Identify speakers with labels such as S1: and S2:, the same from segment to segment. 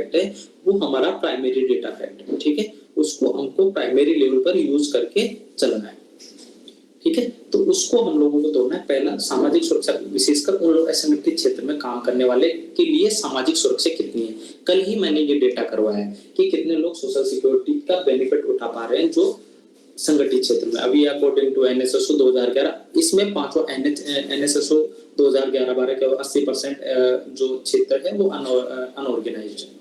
S1: Fact है वो हमारा प्राइमरी डेटा फैक्ट है, ठीक है, उसको हमको प्राइमरी लेवल पर यूज करके चलना है, ठीक है। तो उसको हम लोगों को तोड़ना है। पहला, सामाजिक सुरक्षा, विशेषकर उन लोग असंगठित क्षेत्र में काम करने वाले के लिए सामाजिक सुरक्षा कितनी है। कल ही मैंने ये डेटा करवाया है कि कितने लोग सोशल सिक्योरिटी का बेनिफिट उठा पा रहे हैं जो संगठित क्षेत्र में। अभी अकॉर्डिंग टू एनएसएसओ 2011, इसमें पांचों एनएसएसओ 2011-12 के 80% जो क्षेत्र है वो अनऑर्गेनाइज्ड है।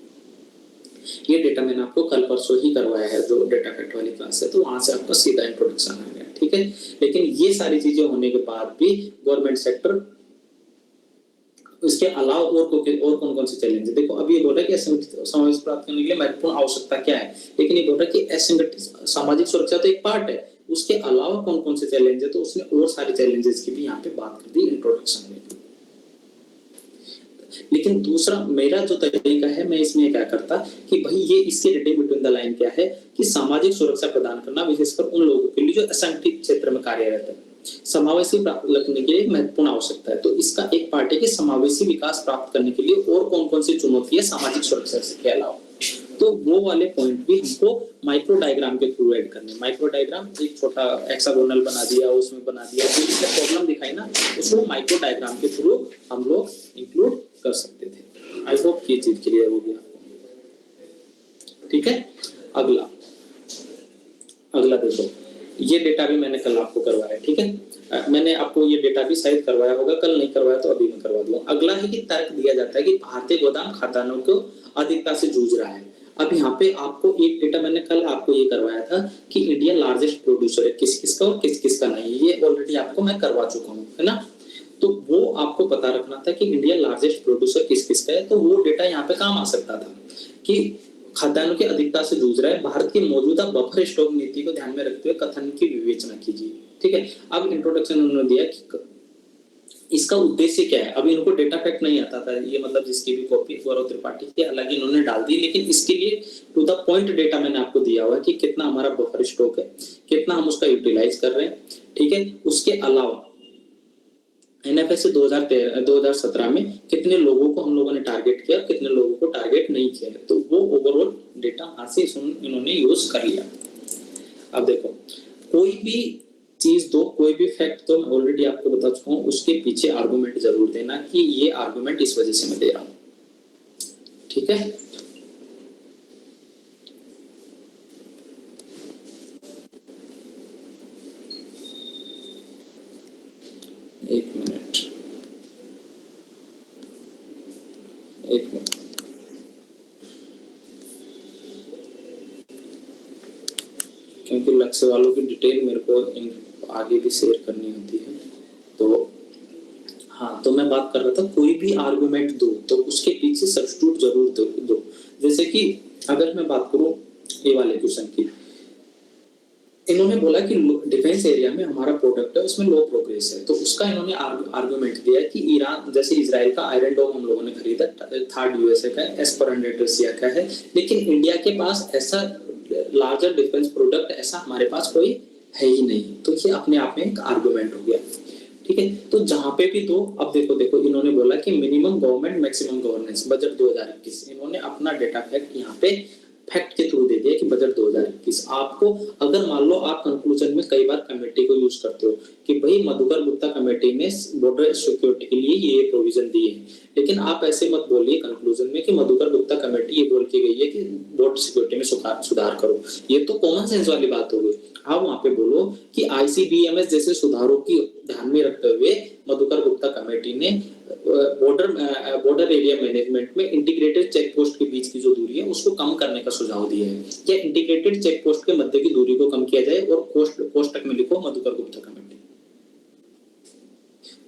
S1: ये डेटा मैंने आपको कल परसों ही करवाया है जो डेटा फैक्ट वाली क्लास है, तो वहां से आपका सीधा इंट्रोडक्शन आ गया, ठीक है। लेकिन ये सारी चीजें होने के बाद भी गवर्नमेंट सेक्टर, इसके अलावा और कौन कौन से चैलेंज है। देखो अभी ये बोल रहा है कि असंगठित समावेश प्राप्त करने के लिए महत्वपूर्ण आवश्यकता क्या है, लेकिन ये बोल रहा है कि असंगठित सामाजिक सुरक्षा तो एक पार्ट है, उसके अलावा कौन कौन से चैलेंज है, तो उसने और सारे चैलेंजेस की भी यहाँ पे बात कर दी इंट्रोडक्शन में। लेकिन दूसरा मेरा जो तरीका है, मैं इसमें क्या करता कि भाई ये इसके रीडिंग बिटवीन द लाइन क्या है कि सामाजिक सुरक्षा प्रदान करना विशेषकर उन लोगों के लिए जो असंगठित क्षेत्र में कार्यरत है, समावेशी प्राप्त करने के लिए महत्वपूर्ण आवश्यकता है। तो इसका एक पार्ट है कि समावेशी विकास प्राप्त करने के लिए और कौन कौन सी चुनौती है सामाजिक सुरक्षा के अलावा, तो वो वाले पॉइंट भी हमको माइक्रो डायग्राम के थ्रू ऐड करने। माइक्रो डायग्राम एक छोटा हेक्सागोनल बना दिया, उसमें बना दिया, जो इसमें प्रॉब्लम दिखाई ना उसको माइक्रो डायग्राम के थ्रू हम लोग इंक्लूड कर सकते थे। आई होप ये चीज क्लियर हो गया, ठीक है। अगला देखो, ये डेटा भी मैंने कल आपको करवाया, ठीक है। मैंने आपको ये डेटा भी शायद करवाया होगा, कल नहीं करवाया तो अभी मैं करवा दूंगा। अगला है कि तर्क दिया जाता है कि भारतीय गोदाम खाद्यान्नों को अधिकता से जूझ रहा है। अब यहाँ पे आपको एक डेटा मैंने कल आपको ये करवाया था कि इंडिया लार्जेस्ट प्रोड्यूसर है, किस किस का और किस किस का नहीं, ये ऑलरेडी आपको मैं करवा चुका हूँ, है ना। तो वो आपको पता रखना था कि इंडिया लार्जेस्ट प्रोड्यूसर किस किस का है, तो वो डेटा यहाँ पे काम आ सकता था कि खाद्यान्नों की अधिकता से जूझ रहा है, भारत की मौजूदा बफर स्टॉक नीति को ध्यान में रखते हुए कथन की विवेचना कीजिए, ठीक है। अब इंट्रोडक्शन उन्होंने दिया कि इसका उद्देश्य क्या है। अभी इनको डेटा फैक्ट नहीं आता था, ये मतलब जिसकी भी कॉपी गौरव त्रिपाठी की अलग इन्होंने डाल दी, लेकिन इसके लिए टू द पॉइंट डेटा मैंने आपको दिया हुआ है कि कितना हमारा बफर स्टॉक है, कितना हम उसका यूटिलाइज कर रहे हैं, ठीक है। उसके अलावा एनएफएसए 2017 में कितने लोगों को हम लोगों ने टारगेट किया, कितने लोगों को टारगेट नहीं किया, तो वो ओवरऑल डेटा हाथ से इन्होंने यूज कर लिया। अब देखो कोई भी चीज दो, कोई भी फैक्ट तो मैं ऑलरेडी आपको बता चुका हूँ, उसके पीछे आर्गुमेंट जरूर देना कि ये आर्गुमेंट इस वजह से मैं दे रहा हूँ, ठीक है। एक मिनट क्योंकि लक्ष्य वालों की डिटेल मेरे को आगे भी शेयर करनी होती है, तो हाँ, तो मैं बात कर रहा था कोई भी आर्गुमेंट दो तो उसके पीछे सब्स्टिट्यूट जरूर दो। जैसे कि अगर मैं बात करूं ये वाले क्वेश्चन की, इन्होंने बोला कि डिफेंस एरिया में हमारा प्रोडक्ट है उसमें लो प्रोग्रेस है, तो उसका इन्होंने आर्गुमेंट दिया कि ईरान जैसे इजराइल का आयरन डोम हम लोगों ने खरीदा, थर्ड यूएसए का है, एज पर 100 रशिया का है, लेकिन इंडिया के पास ऐसा लार्जर डिफेंस प्रोडक्ट ऐसा हमारे पास कोई है ही नहीं। तो ये अपने आप में एक आर्गुमेंट हो गया, ठीक है। तो जहां पे भी दो, अब देखो इन्होंने बोला कि minimum government maximum governance budget 2021, इन्होंने अपना डेटा फैक्ट यहाँ पे फैक्ट के थ्रू दे दिया कि बजट 2021। आपको अगर मान लो आप कंक्लूजन में कई बार कमेटी को यूज करते हो कि भाई मधुकर गुप्ता कमेटी ने बॉर्डर सिक्योरिटी के लिए ये प्रोविजन दिए हैं, लेकिन आप ऐसे मत बोलिए कंक्लूजन में कि मधुकर गुप्ता कमेटी ये बोल के गई है कि बॉर्डर सिक्योरिटी में सुधार करो, ये तो कॉमन सेंस वाली बात हो गई। आप वहां पे बोलो कि आईसीबीएमएस जैसे सुधारों की ध्यान में रखते हुए मधुकर गुप्ता कमेटी ने बॉर्डर एरिया मैनेजमेंट में इंटीग्रेटेड चेक पोस्ट के बीच की जो दूरी है उसको कम करने का सुझाव दिया है, या इंटीग्रेटेड चेक पोस्ट के मध्य की दूरी को कम किया जाए और कोष्टक में लिखो मधुकर गुप्ता कमेटी।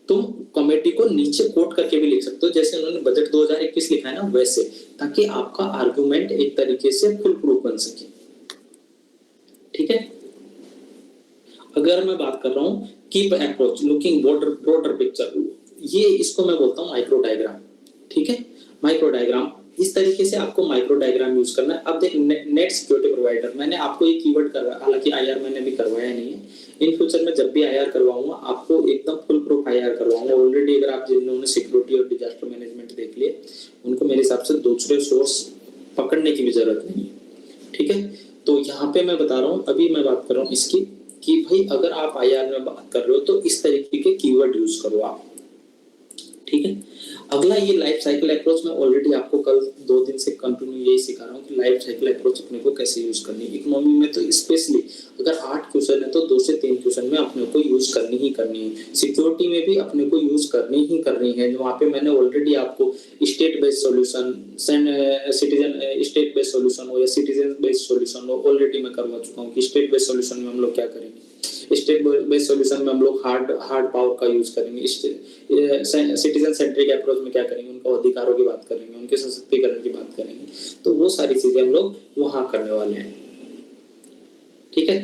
S1: तुम कमेटी को नीचे कोट करके भी लिख सकते हो जैसे उन्होंने बजट 2021 लिखा है ना वैसे, ताकि आपका आर्गुमेंट एक तरीके से फुल प्रूफ बन सके, ठीक है। अगर मैं बात कर रहा हूँ keep approach looking broader picture, ये इसको मैं बोलता हूँ माइक्रो डायग्राम, ठीक है। माइक्रो डायग्राम इस तरीके से आपको माइक्रो डायग्राम यूज करना है। अब देख नेट सिक्योरिटी प्रोवाइडर, मैंने आपको ये कीवर्ड करवाया, हालांकि आईआर मैंने भी करवाया नहीं है, इन फ्यूचर में जब भी आईआर करवाऊंगा आपको एकदम फुल प्रूफ आईआर करवाऊंगा। ऑलरेडी अगर आप जिन्होंने सिक्योरिटी और डिजास्टर मैनेजमेंट देख लिए उनको मेरे हिसाब से दूसरे सोर्स पकड़ने की भी जरूरत नहीं है, ठीक है। तो यहाँ पे मैं बता रहा हूँ, अभी मैं बात कर रहा हूँ इसकी कि भाई अगर आप आईआर में बात कर रहे हो तो इस तरीके के कीवर्ड यूज करो आप, ठीक है। अगला ये लाइफ साइकिल अप्रोच, मैं ऑलरेडी आपको कल 2 दिन से कंटिन्यू यही सिखा रहा हूँ कि लाइफ साइकिल अप्रोच अपने को कैसे यूज करनी है। इकोनॉमी में तो स्पेशली अगर 8 क्वेश्चन है तो 2 से 3 क्वेश्चन में अपने को यूज करनी ही करनी है। सिक्योरिटी में भी अपने को यूज करनी ही करनी है। वहाँ पे मैंने ऑलरेडी आपको state based solution, citizen state based solution हो या सिटीजन बेस्ड सॉल्यूशन हो, ऑलरेडी मैं करवा चुका हूँ कि स्टेट बेस्ड सॉल्यूशन में हम लोग क्या करेंगे। स्टेट बेस्ड सॉल्यूशन में हम लोग हार्ड पावर का यूज करेंगे। सिटीजन सेंट्रिक अप्रोच में क्या करेंगे, उनका अधिकारों की बात करेंगे, उनके सशक्तिकरण की बात करेंगे। तो वो सारी चीजें हम लोग वहां करने वाले हैं, ठीक है।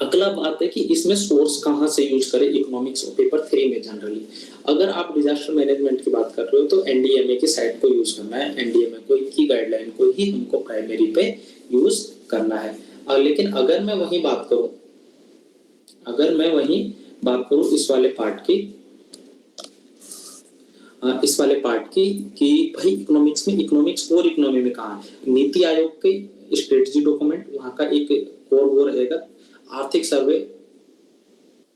S1: अगला बात है कि इसमें सोर्स कहाँ से यूज करें इकोनॉमिक्स पेपर 3 में। जनरली अगर आप डिजास्टर मैनेजमेंट की बात कर रहे हो तो एनडीएमए की साइट को यूज करना है। एनडीएमए को की गाइडलाइन को ही हमको प्राइमरी पे यूज करना है। लेकिन अगर मैं वही बात करूं, इस वाले पार्ट की कि भाई इकोनॉमिक्स और इकोनॉमी में कहाँ है। नीति आयोग के स्ट्रेटजी डॉक्यूमेंट, वहां का एक कोर वो रहेगा। आर्थिक सर्वे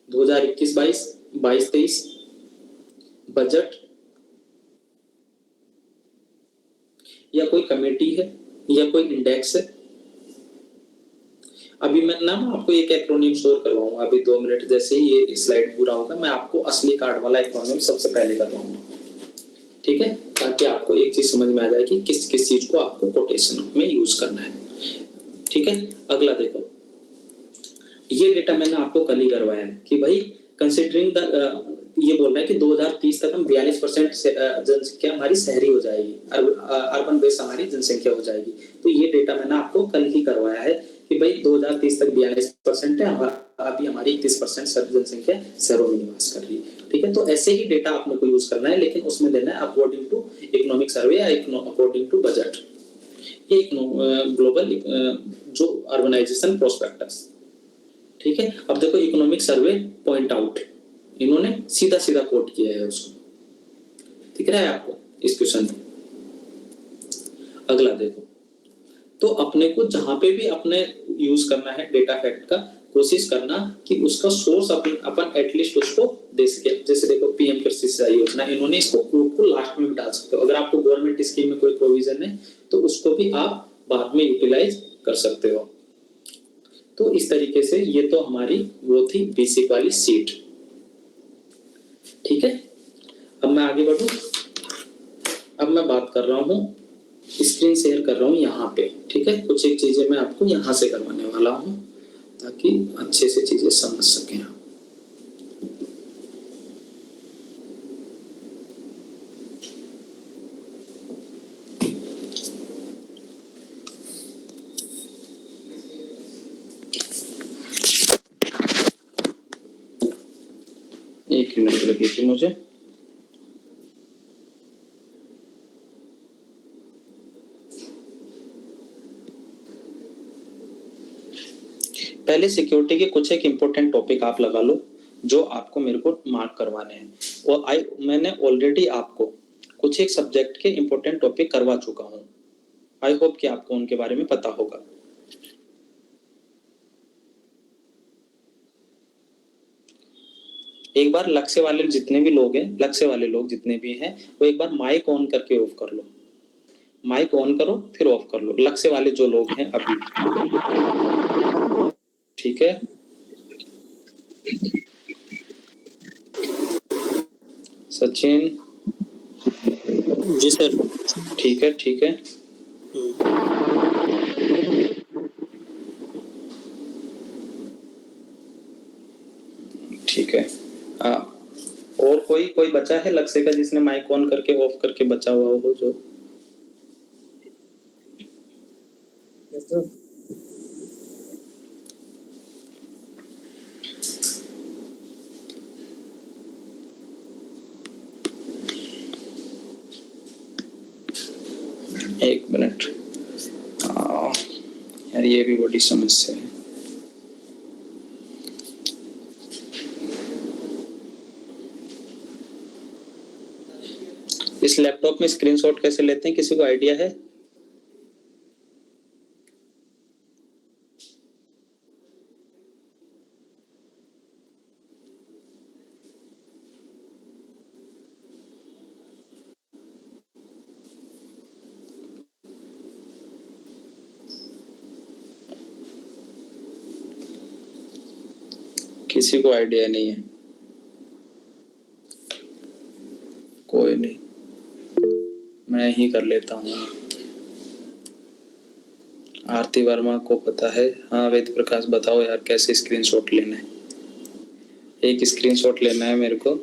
S1: 2021-22, 22-23, बजट या कोई कमेटी है या कोई इंडेक्स है। अभी मैं ना आपको एक एक्रोनिम शोर करवाऊंगा अभी 2 मिनट, जैसे ही ये स्लाइड पूरा होगा मैं आपको असली कार्ड वाला एक्रोनिम सबसे पहले करवाऊंगा, ठीक है, ताकि आपको एक चीज समझ में आ जाए कि किस किस चीज को आपको कोटेशन में यूज करना है, ठीक है। अगला देखो, ये डेटा मैंने आपको कल ही करवाया है कि भाई कंसिडरिंग द, ये बोल रहा है कि 2030 तक हम 42% जनसंख्या हमारी शहरी हो जाएगी, अर्बन बेस हमारी जनसंख्या हो जाएगी। तो ये डेटा मैंने आपको कल ही करवाया है कि भाई 2030 तक 42% है, अभी हमारी 31% जनसंख्या शहरों में निवास कर रही है, ठीक है। तो ऐसे ही डेटा आपने को यूज करना है, लेकिन उसमें देना है अकॉर्डिंग टू इकोनॉमिक सर्वे या अकॉर्डिंग टू बजट। ये ग्लोबल जो अर्बनाइजेशन प्रोस्पेक्टस, ठीक है। अब देखो इकोनॉमिक सर्वे पॉइंट आउट, इन्होंने सीधा सीधा कोट किया है उसको, दिख रहा है आपको इस क्वेश्चन में। अगला देखो, तो अपने को जहां पे भी अपने यूज करना है डेटा फैक्ट का, कोशिश करना कि उसका सोर्स अपन एटलीस्ट उसको दे सके। जैसे देखो पीएम कृषि सिंचाई योजना, इन्होंने इसको कोड को लास्ट में भी डाल सकते हो। अगर आपको गवर्नमेंट स्कीम में कोई प्रोविजन है तो उसको भी आप बाद में यूटिलाइज कर सकते हो। तो इस तरीके से ये तो हमारी वो थी बेसिक वाली सीट, ठीक है। अब मैं आगे बढ़ूं, अब मैं बात कर रहा हूं, स्क्रीन शेयर कर रहा हूं यहाँ पे, ठीक है। कुछ एक चीजें मैं आपको यहाँ से करवाने वाला हूं ताकि अच्छे से चीजें समझ सकें आप। एक मिनट लगी थी मुझे। पहले सिक्योरिटी के कुछ एक इंपॉर्टेंट टॉपिक आप लगा लो जो आपको मेरे को मार्क करवाने हैं। और मैंने ऑलरेडी आपको कुछ एक सब्जेक्ट के इंपॉर्टेंट टॉपिक करवा चुका हूं। आई होप कि आपको उनके बारे में पता होगा। एक बार लक्ष्य वाले जितने भी लोग जितने भी हैं वो एक बार माइक ऑन करके ऑफ कर लो। माइक ऑन करो फिर ऑफ कर लो, लक्ष्य वाले जो लोग हैं अभी, ठीक है। सचिन
S2: जी सर,
S1: ठीक है, ठीक है। ठीक है। और कोई बचा है लक्ष्य का जिसने माइक ऑन करके ऑफ करके बचा हुआ हो जो? एक मिनट यार, ये भी बड़ी समस्या है। इस लैपटॉप में स्क्रीनशॉट कैसे लेते हैं, किसी को आइडिया है?
S2: किसी को आइडिया नहीं है, कोई नहीं, मैं ही कर लेता हूँ। आरती वर्मा को पता है। हाँ वेद प्रकाश बताओ यार कैसे स्क्रीनशॉट लेना है। एक स्क्रीनशॉट लेना है मेरे को।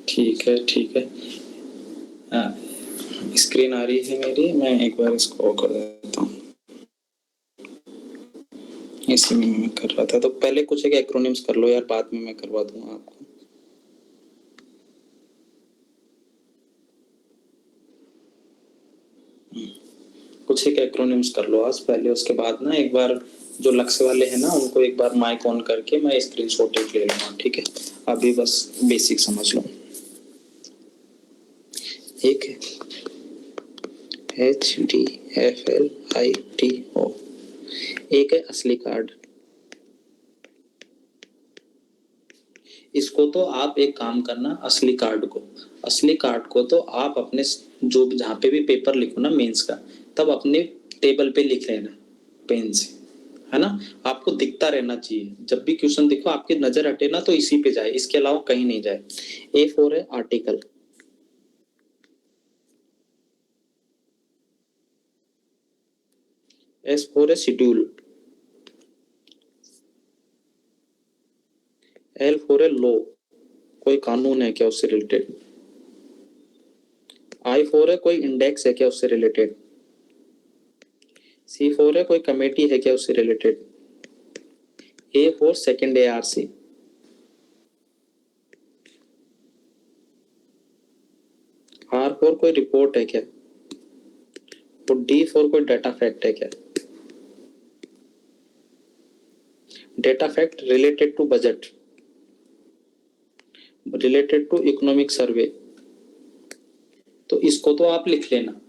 S2: ठीक है ठीक है, स्क्रीन आ रही है मेरी, मैं एक बार इसको कर देता हूँ। इसी में मैं कर रहा था, तो पहले कुछ एक एक्रोनिम्स कर लो यार, बाद में मैं करवा दूंगा आपको। कुछ एक एक्रोनिम्स कर लो आज पहले, उसके बाद ना एक बार जो लक्ष्य वाले हैं ना उनको एक बार माइक ऑन करके मैं स्क्रीनशॉट एक ले लूंगा, ठीक है। अभी बस बेसिक समझ लो। एक HDFLITO, एक है असली कार्ड। इसको तो आप एक काम करना, असली कार्ड को तो आप अपने जो जहाँ पे भी पेपर लिखो ना मेंस का, तब अपने टेबल पे लिख लेना पेन से, है ना। आपको दिखता रहना चाहिए, जब भी क्वेश्चन दिखो आपकी नजर हटे ना तो इसी पे जाए, इसके अलावा कहीं नहीं जाए। A4 है आर्टिकल, S4 है शेड्यूल, L4 है लॉ, कोई कानून है क्या उससे रिलेटेड। I4 है कोई इंडेक्स है क्या उससे रिलेटेड। C4 है कोई कमेटी है क्या उससे related. A4 second ARC। R4 कोई रिपोर्ट है क्या, और D4 कोई डाटा फैक्ट है क्या। Data fact related to budget, related to economic survey, तो इसको तो आप लिख लेना।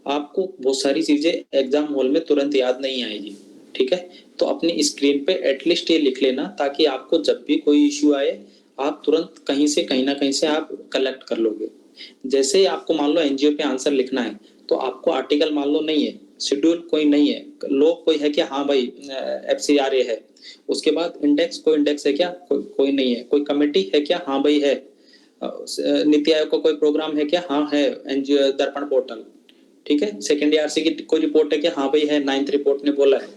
S2: आपको बहुत सारी चीजें एग्जाम हॉल में तुरंत याद नहीं आएगी, ठीक है, तो अपनी स्क्रीन पे एटलीस्ट ये लिख लेना, ताकि आपको जब भी कोई इश्यू आए आप तुरंत कहीं ना कहीं से आप कलेक्ट कर लोगे। जैसे आपको मान लो एनजीओ पे आंसर लिखना है, तो आपको आर्टिकल मान लो नहीं है, शेड्यूल कोई नहीं है, लो कोई है क्या, हाँ भाई FCRA है। उसके बाद इंडेक्स, कोई इंडेक्स है क्या, कोई नहीं है। कोई कमेटी है क्या, हाँ भाई है। नीति आयोग का कोई प्रोग्राम है क्या, हाँ है, एनजीओ दर्पण पोर्टल, ठीक है। सेकेंड ARC की कोई रिपोर्ट है क्या, हाँ भाई है, 9th रिपोर्ट ने बोला है,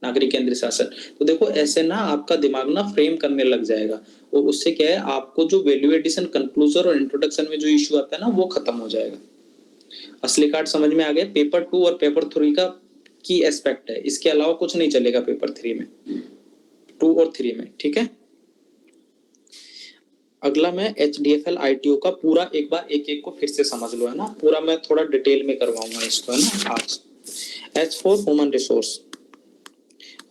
S2: नागरिक केंद्रीय शासन। तो देखो ऐसे ना आपका दिमाग ना फ्रेम करने लग जाएगा, और उससे क्या है, आपको जो वैल्यू एडिशन, कंक्लूजन और इंट्रोडक्शन में जो इश्यू आता है ना वो खत्म हो जाएगा। असली कार्ड समझ में आ गया। पेपर 2 और पेपर 3 का की एस्पेक्ट है, इसके अलावा कुछ नहीं चलेगा पेपर 3 में, 2 और 3 में, ठीक है। अगला मैं HDFL ITO का पूरा एक बार एक एक को फिर से समझ लो, है ना, पूरा मैं थोड़ा डिटेल में करवाऊंगा इसको, है ना आज। H4 ह्यूमन रिसोर्स,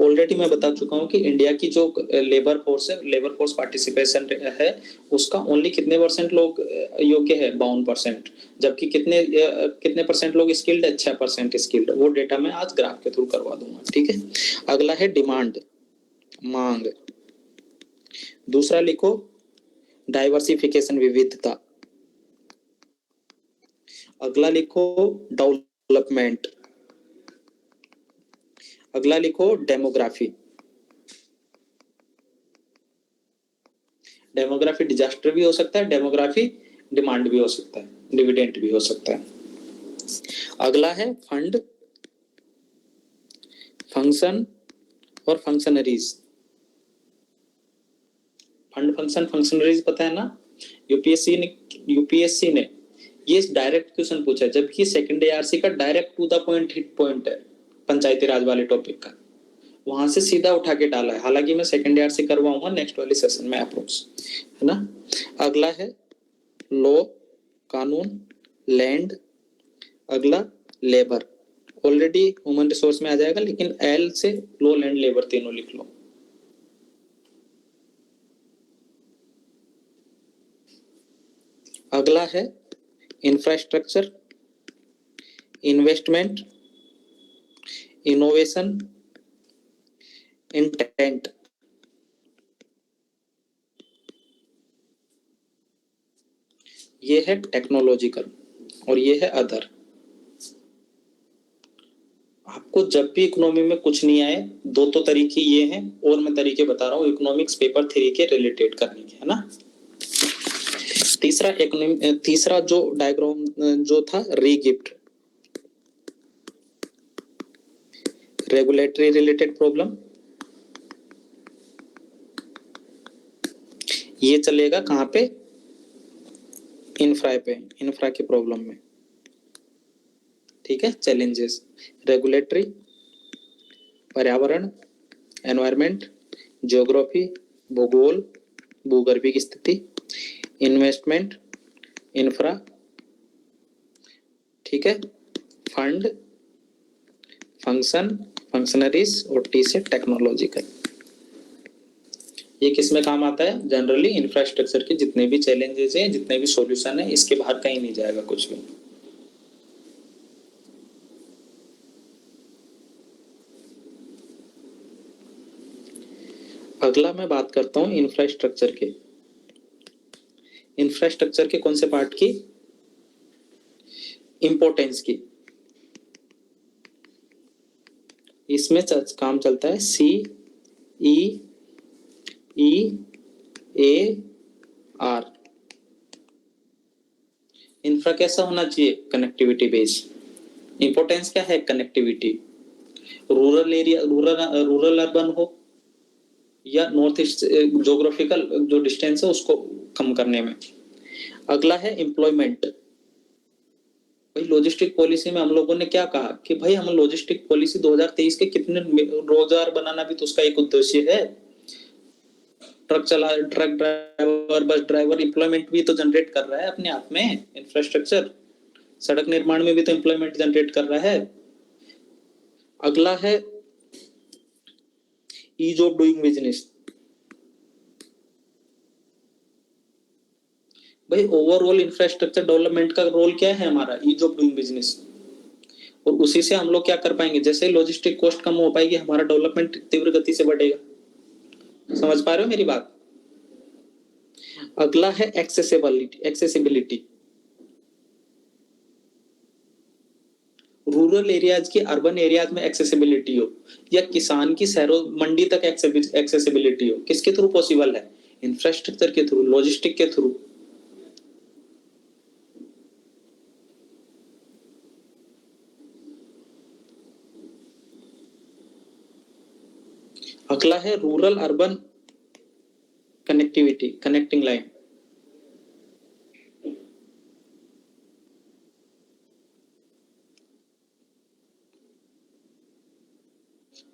S2: ऑलरेडी मैं बता चुका हूँ कि इंडिया की जो लेबर फोर्स है, लेबर फोर्स पार्टिसिपेशन है, उसका ओनली कितने % लोग योग्य है, 52%, जबकि कितने % लोग स्किल्ड है, 6% स्किल्ड। वो डेटा मैं आज ग्राफ के थ्रू करवा दूंगा, ठीक है। अगला है डिमांड, मांग। दूसरा लिखो डाइवर्सिफिकेशन, विविधता। अगला लिखो डेवलपमेंट। अगला लिखो डेमोग्राफी। डेमोग्राफी डिजास्टर भी हो सकता है, डेमोग्राफी डिमांड भी हो सकता है, डिविडेंड भी हो सकता है। अगला है फंड, फंक्शन और फंक्शनरीज। फंड, फंक्शन, फंक्शनरीज पता है ना। यूपीएससी ने ये डायरेक्ट क्वेश्चन पूछा है, जबकि सेकंड ARC का direct to the point hit point है, पंचायती राज वाले टॉपिक का, वहां से सीधा उठा के डाला है। हालांकि मैं सेकंड ARC करवाऊंगा नेक्स्ट वाले सेशन में अप्रोक्स, है ना। अगला है लॉ, कानून, लैंड। अगला लेबर, ऑलरेडी ह्यूमन रिसोर्स में आ जाएगा, लेकिन L से लॉ, लैंड, लेबर तीनों लिख लो। अगला है इंफ्रास्ट्रक्चर, इन्वेस्टमेंट, इनोवेशन, इंटेंट। ये है टेक्नोलॉजिकल और ये है अदर। आपको जब भी इकोनॉमी में कुछ नहीं आए, दो तो तरीके ये हैं, और मैं तरीके बता रहा हूँ इकोनॉमिक्स पेपर 3 के रिलेटेड करने के, है ना। तीसरा जो डायग्राम जो था, रीगिफ्ट, रेगुलेटरी रिलेटेड प्रॉब्लम। ये चलेगा कहाँ पे, इंफ्रा पे, इंफ्रा की प्रॉब्लम में, ठीक है। चैलेंजेस, रेगुलेटरी, पर्यावरण, एनवायरमेंट, ज्योग्राफी, भूगोल, भूगर्भिक स्थिति, इन्वेस्टमेंट, इंफ्रा, ठीक है, फंड, फंक्शन, फंक्शनरीज, और टी से टेक्नोलॉजिकल। ये किस में काम आता है, जनरली इंफ्रास्ट्रक्चर के जितने भी चैलेंजेस हैं, जितने भी सॉल्यूशन है, इसके बाहर कहीं नहीं जाएगा कुछ भी। अगला मैं बात करता हूं इंफ्रास्ट्रक्चर के। इंफ्रास्ट्रक्चर के कौन से पार्ट की, इंपोर्टेंस की। इसमें काम चलता है CEAR। इंफ्रा कैसा होना चाहिए, कनेक्टिविटी बेस्ड। इंपोर्टेंस क्या है, connectivity. Rural area, rural urban हो या नॉर्थ ईस्ट, ज्योग्राफिकल जो डिस्टेंस है उसको कम करने में। अगला है एम्प्लॉयमेंट। भाई लॉजिस्टिक पॉलिसी में हम लोगों ने क्या कहा कि भाई हम लॉजिस्टिक पॉलिसी 2023 के कितने रोजगार बनाना भी तो उसका एक उद्देश्य है। Truck driver, bus driver, employment भी तो जनरेट कर रहा है अपने आप में। इंफ्रास्ट्रक्चर, सड़क निर्माण में भी तो एम्प्लॉयमेंट जनरेट कर रहा है। अगला है ईज ऑफ डूइंग बिजनेस। भाई ओवरऑल इंफ्रास्ट्रक्चर डेवलपमेंट का रोल क्या है हमारा, ईज ऑफ डूइंग बिजनेस। और उसी से हम लोग क्या कर पाएंगे, जैसे लॉजिस्टिक कॉस्ट कम हो पाएगी, हमारा डेवलपमेंट तीव्र गति से बढ़ेगा। समझ पा रहे हो मेरी बात। अगला है एक्सेसिबिलिटी। रूरल एरियाज की अर्बन एरियाज में एक्सेसिबिलिटी हो, या किसान की शहरों मंडी तक एक्सेसिबिलिटी हो, किसके थ्रू पॉसिबल है, इंफ्रास्ट्रक्चर के थ्रू, लॉजिस्टिक के थ्रू। अगला है rural urban connectivity, connecting line.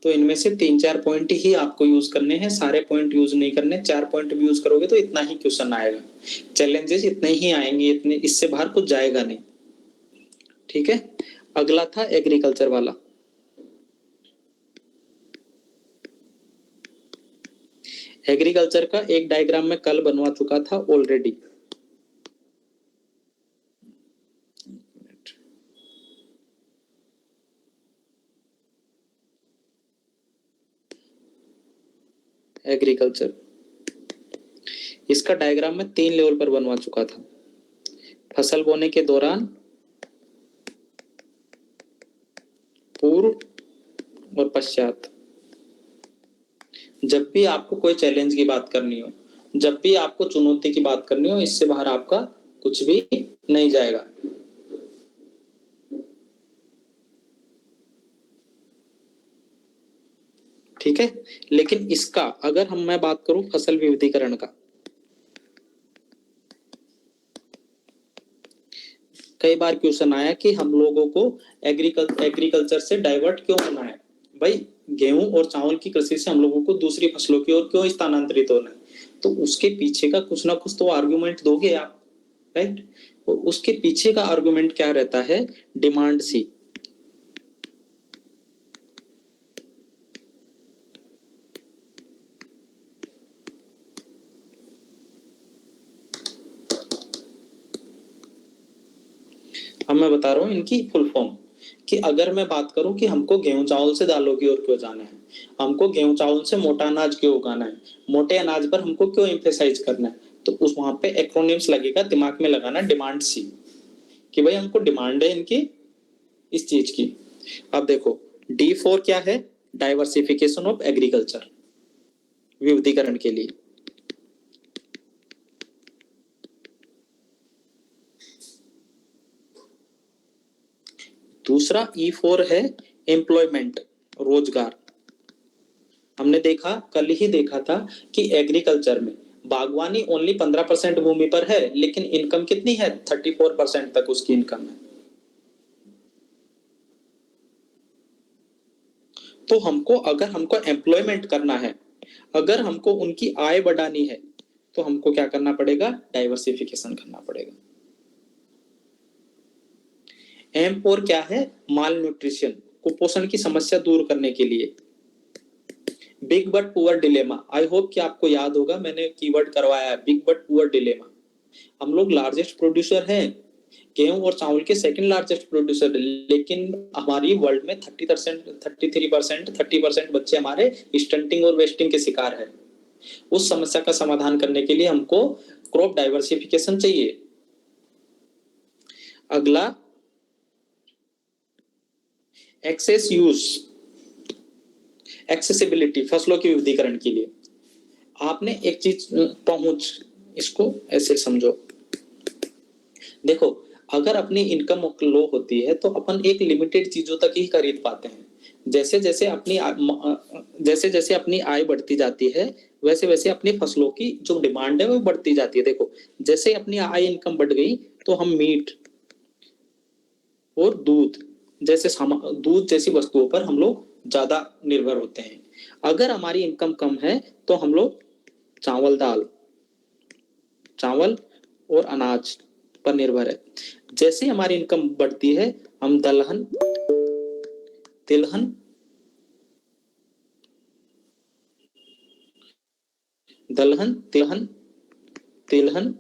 S2: तो इनमें से 3-4 पॉइंट ही आपको यूज करने हैं, सारे पॉइंट यूज नहीं करने। 4 पॉइंट भी यूज करोगे तो इतना ही क्वेश्चन आएगा, चैलेंजेस इतने ही आएंगे, इतने, इससे बाहर कुछ जाएगा नहीं, ठीक है। अगला था एग्रीकल्चर वाला। एग्रीकल्चर का एक डायग्राम में कल बनवा चुका था ऑलरेडी। एग्रीकल्चर, इसका डायग्राम में 3 लेवल पर बनवा चुका था। फसल बोने के दौरान, पूर्व और पश्चात। जब भी आपको कोई चैलेंज की बात करनी हो, जब भी आपको चुनौती की बात करनी हो, इससे बाहर आपका कुछ भी नहीं जाएगा। ठीक है। लेकिन इसका अगर मैं बात करूं फसल विविधीकरण का, कई बार क्वेश्चन आया कि हम लोगों को एग्रीकल्चर से डाइवर्ट क्यों होना है। भाई गेहूं और चावल की कृषि से हम लोगों को दूसरी फसलों की ओर क्यों स्थानांतरित होना है, तो उसके पीछे का कुछ ना कुछ तो आर्गुमेंट दोगे आप, राइट। और उसके पीछे का आर्गुमेंट क्या रहता है, डिमांड सी। अब मैं बता रहा हूँ इनकी फुल फॉर्म, कि अगर मैं बात करूं कि हमको गेहूं चावल से दालों की ओर क्यों जाना है, हमको गेहूं चावल से मोटा अनाज क्यों उगाना है, मोटे अनाज पर हमको क्यों एम्फेसाइज करना है, तो उस वहां पे एक्रोनिम्स लगेगा, दिमाग में लगाना डिमांड सी, कि भाई हमको डिमांड है इनकी इस चीज की। अब देखो D4 क्या है, डाइवर्सिफिकेशन ऑफ एग्रीकल्चर, विविधीकरण के लिए। दूसरा E4 है एम्प्लॉयमेंट, रोजगार। हमने देखा, कल ही देखा था कि एग्रीकल्चर में बागवानी ओनली 15% भूमि पर है, लेकिन इनकम कितनी है, 34% तक उसकी इनकम है। तो हमको अगर हमको एम्प्लॉयमेंट करना है, अगर हमको उनकी आय बढ़ानी है, तो हमको क्या करना पड़ेगा, डाइवर्सिफिकेशन करना पड़ेगा। M4 क्या है, माल न्यूट्रिशन, कुपोषण की समस्या दूर करने के लिए। Big but poor dilemma, I hope कि आपको याद होगा, मैंने कीवर्ड करवाया है बिग बट पुअर डिलेमा। हम लोग लार्जेस्ट प्रोड्यूसर हैं, गेहूं और चावल के सेकंड लार्जेस्ट प्रोड्यूसर, लेकिन हमारी वर्ल्ड में 30% बच्चे हमारे स्टंटिंग और वेस्टिंग के शिकार है। उस समस्या का समाधान करने के लिए हमको क्रॉप डाइवर्सिफिकेशन चाहिए। अगला एक्सेस यूज, एक्सेसिबिलिटी, फसलों की विविधीकरण के लिए। आपने एक चीज पहुंच, इसको ऐसे समझो, देखो अगर अपनी इनकम लो होती है तो अपन एक लिमिटेड चीजों तक ही खरीद पाते हैं। जैसे जैसे अपनी आय बढ़ती जाती है, वैसे वैसे अपनी फसलों की जो डिमांड है वो बढ़ती जाती है। देखो जैसे अपनी आय इनकम बढ़ गई, तो हम मीट और दूध जैसी वस्तुओं पर हम लोग ज्यादा निर्भर होते हैं। अगर हमारी इनकम कम है, तो हम लोग चावल और अनाज पर निर्भर है। जैसे हमारी इनकम बढ़ती है, हम दलहन, तिलहन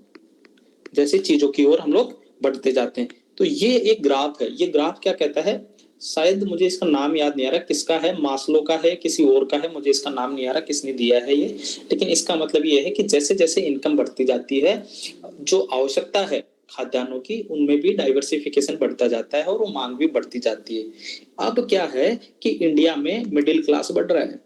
S2: जैसी चीजों की ओर हम लोग बढ़ते जाते हैं। तो ये एक ग्राफ है, ये ग्राफ क्या कहता है, शायद मुझे इसका नाम याद नहीं आ रहा, किसका है, मास्लो का है, किसी और का है, मुझे इसका नाम नहीं आ रहा किसने दिया है ये, लेकिन इसका मतलब ये है कि जैसे जैसे इनकम बढ़ती जाती है, जो आवश्यकता है खाद्यान्नों की, उनमें भी डाइवर्सिफिकेशन बढ़ता जाता है और वो मांग भी बढ़ती जाती है। अब क्या है कि इंडिया में मिडिल क्लास बढ़ रहा है।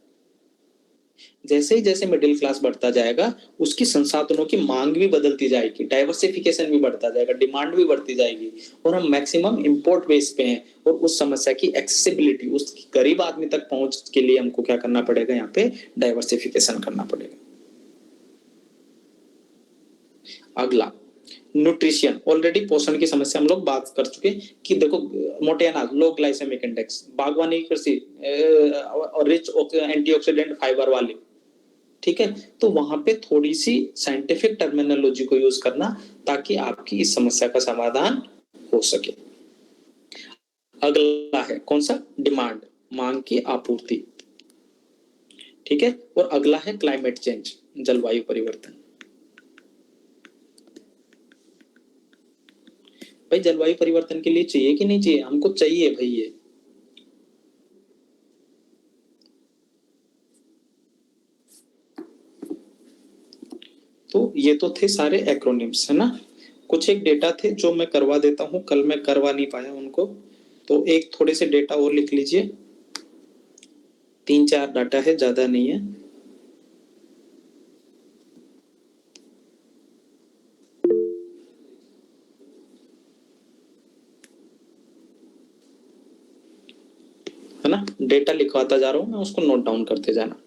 S2: जैसे ही जैसे मिडिल क्लास बढ़ता जाएगा, उसकी संसाधनों की मांग भी बदलती जाएगी, डाइवर्सिफिकेशन भी बढ़ता जाएगा, डिमांड भी बढ़ती जाएगी, और हम मैक्सिमम इंपोर्ट बेस पे हैं। और उस समस्या की एक्सेसिबिलिटी, उस गरीब आदमी तक पहुंच के लिए हमको क्या करना पड़ेगा, यहाँ पे डाइवर्सिफिकेशन करना पड़ेगा। अगला न्यूट्रिशन, ऑलरेडी पोषण की समस्या हम लोग बात कर चुके कि देखो मोटे अनाज, लो ग्लाइसेमिक इंडेक्स, बागवानी कृषि, रिच एंटीऑक्सीडेंट फाइबर वाली, ठीक है। तो वहां पे थोड़ी सी साइंटिफिक टर्मिनोलॉजी को यूज करना, ताकि आपकी इस समस्या का समाधान हो सके। अगला है कौन सा, डिमांड, मांग की आपूर्ति, ठीक है। और अगला है क्लाइमेट चेंज, जलवायु परिवर्तन। भाई जलवायु परिवर्तन के लिए चाहिए कि नहीं चाहिए, हमको चाहिए भाई ये। तो ये तो थे सारे एक्रोनिम्स, है ना। कुछ एक डेटा थे जो मैं करवा देता हूं, कल मैं करवा नहीं पाया उनको, तो एक थोड़े से डेटा और लिख लीजिए, 3-4 डाटा है, ज्यादा नहीं है। है ना, डेटा लिखवाता जा रहा हूं मैं, उसको नोट डाउन करते जाना।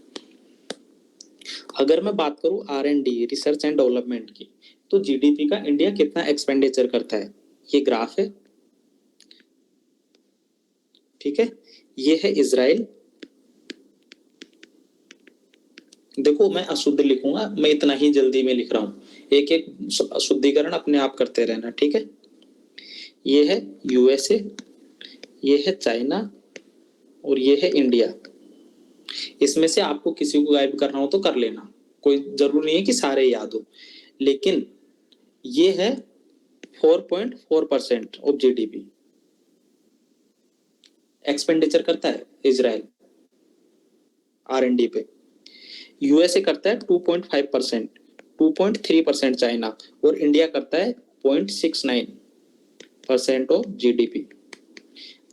S2: अगर मैं बात करूं R&D, रिसर्च एंड डेवलपमेंट की, तो जीडीपी का इंडिया कितना एक्सपेंडिचर करता है, ये ग्राफ है, ठीक है। ये है इजराइल, देखो मैं अशुद्ध लिखूंगा, मैं इतना ही जल्दी में लिख रहा हूं, एक एक शुद्धिकरण अपने आप करते रहना, ठीक है। ये है USA, ये है चाइना, और ये है इंडिया। इसमें से आपको किसी को गायब करना हो तो कर लेना, कोई जरूरी नहीं है कि सारे याद हो, लेकिन ये है 4.4% ऑफ जीडीपी एक्सपेंडिचर करता है इजराइल R&D पे। USA करता है 2.5%, 2.3% चाइना, और इंडिया करता है 0.69% ऑफ जीडीपी।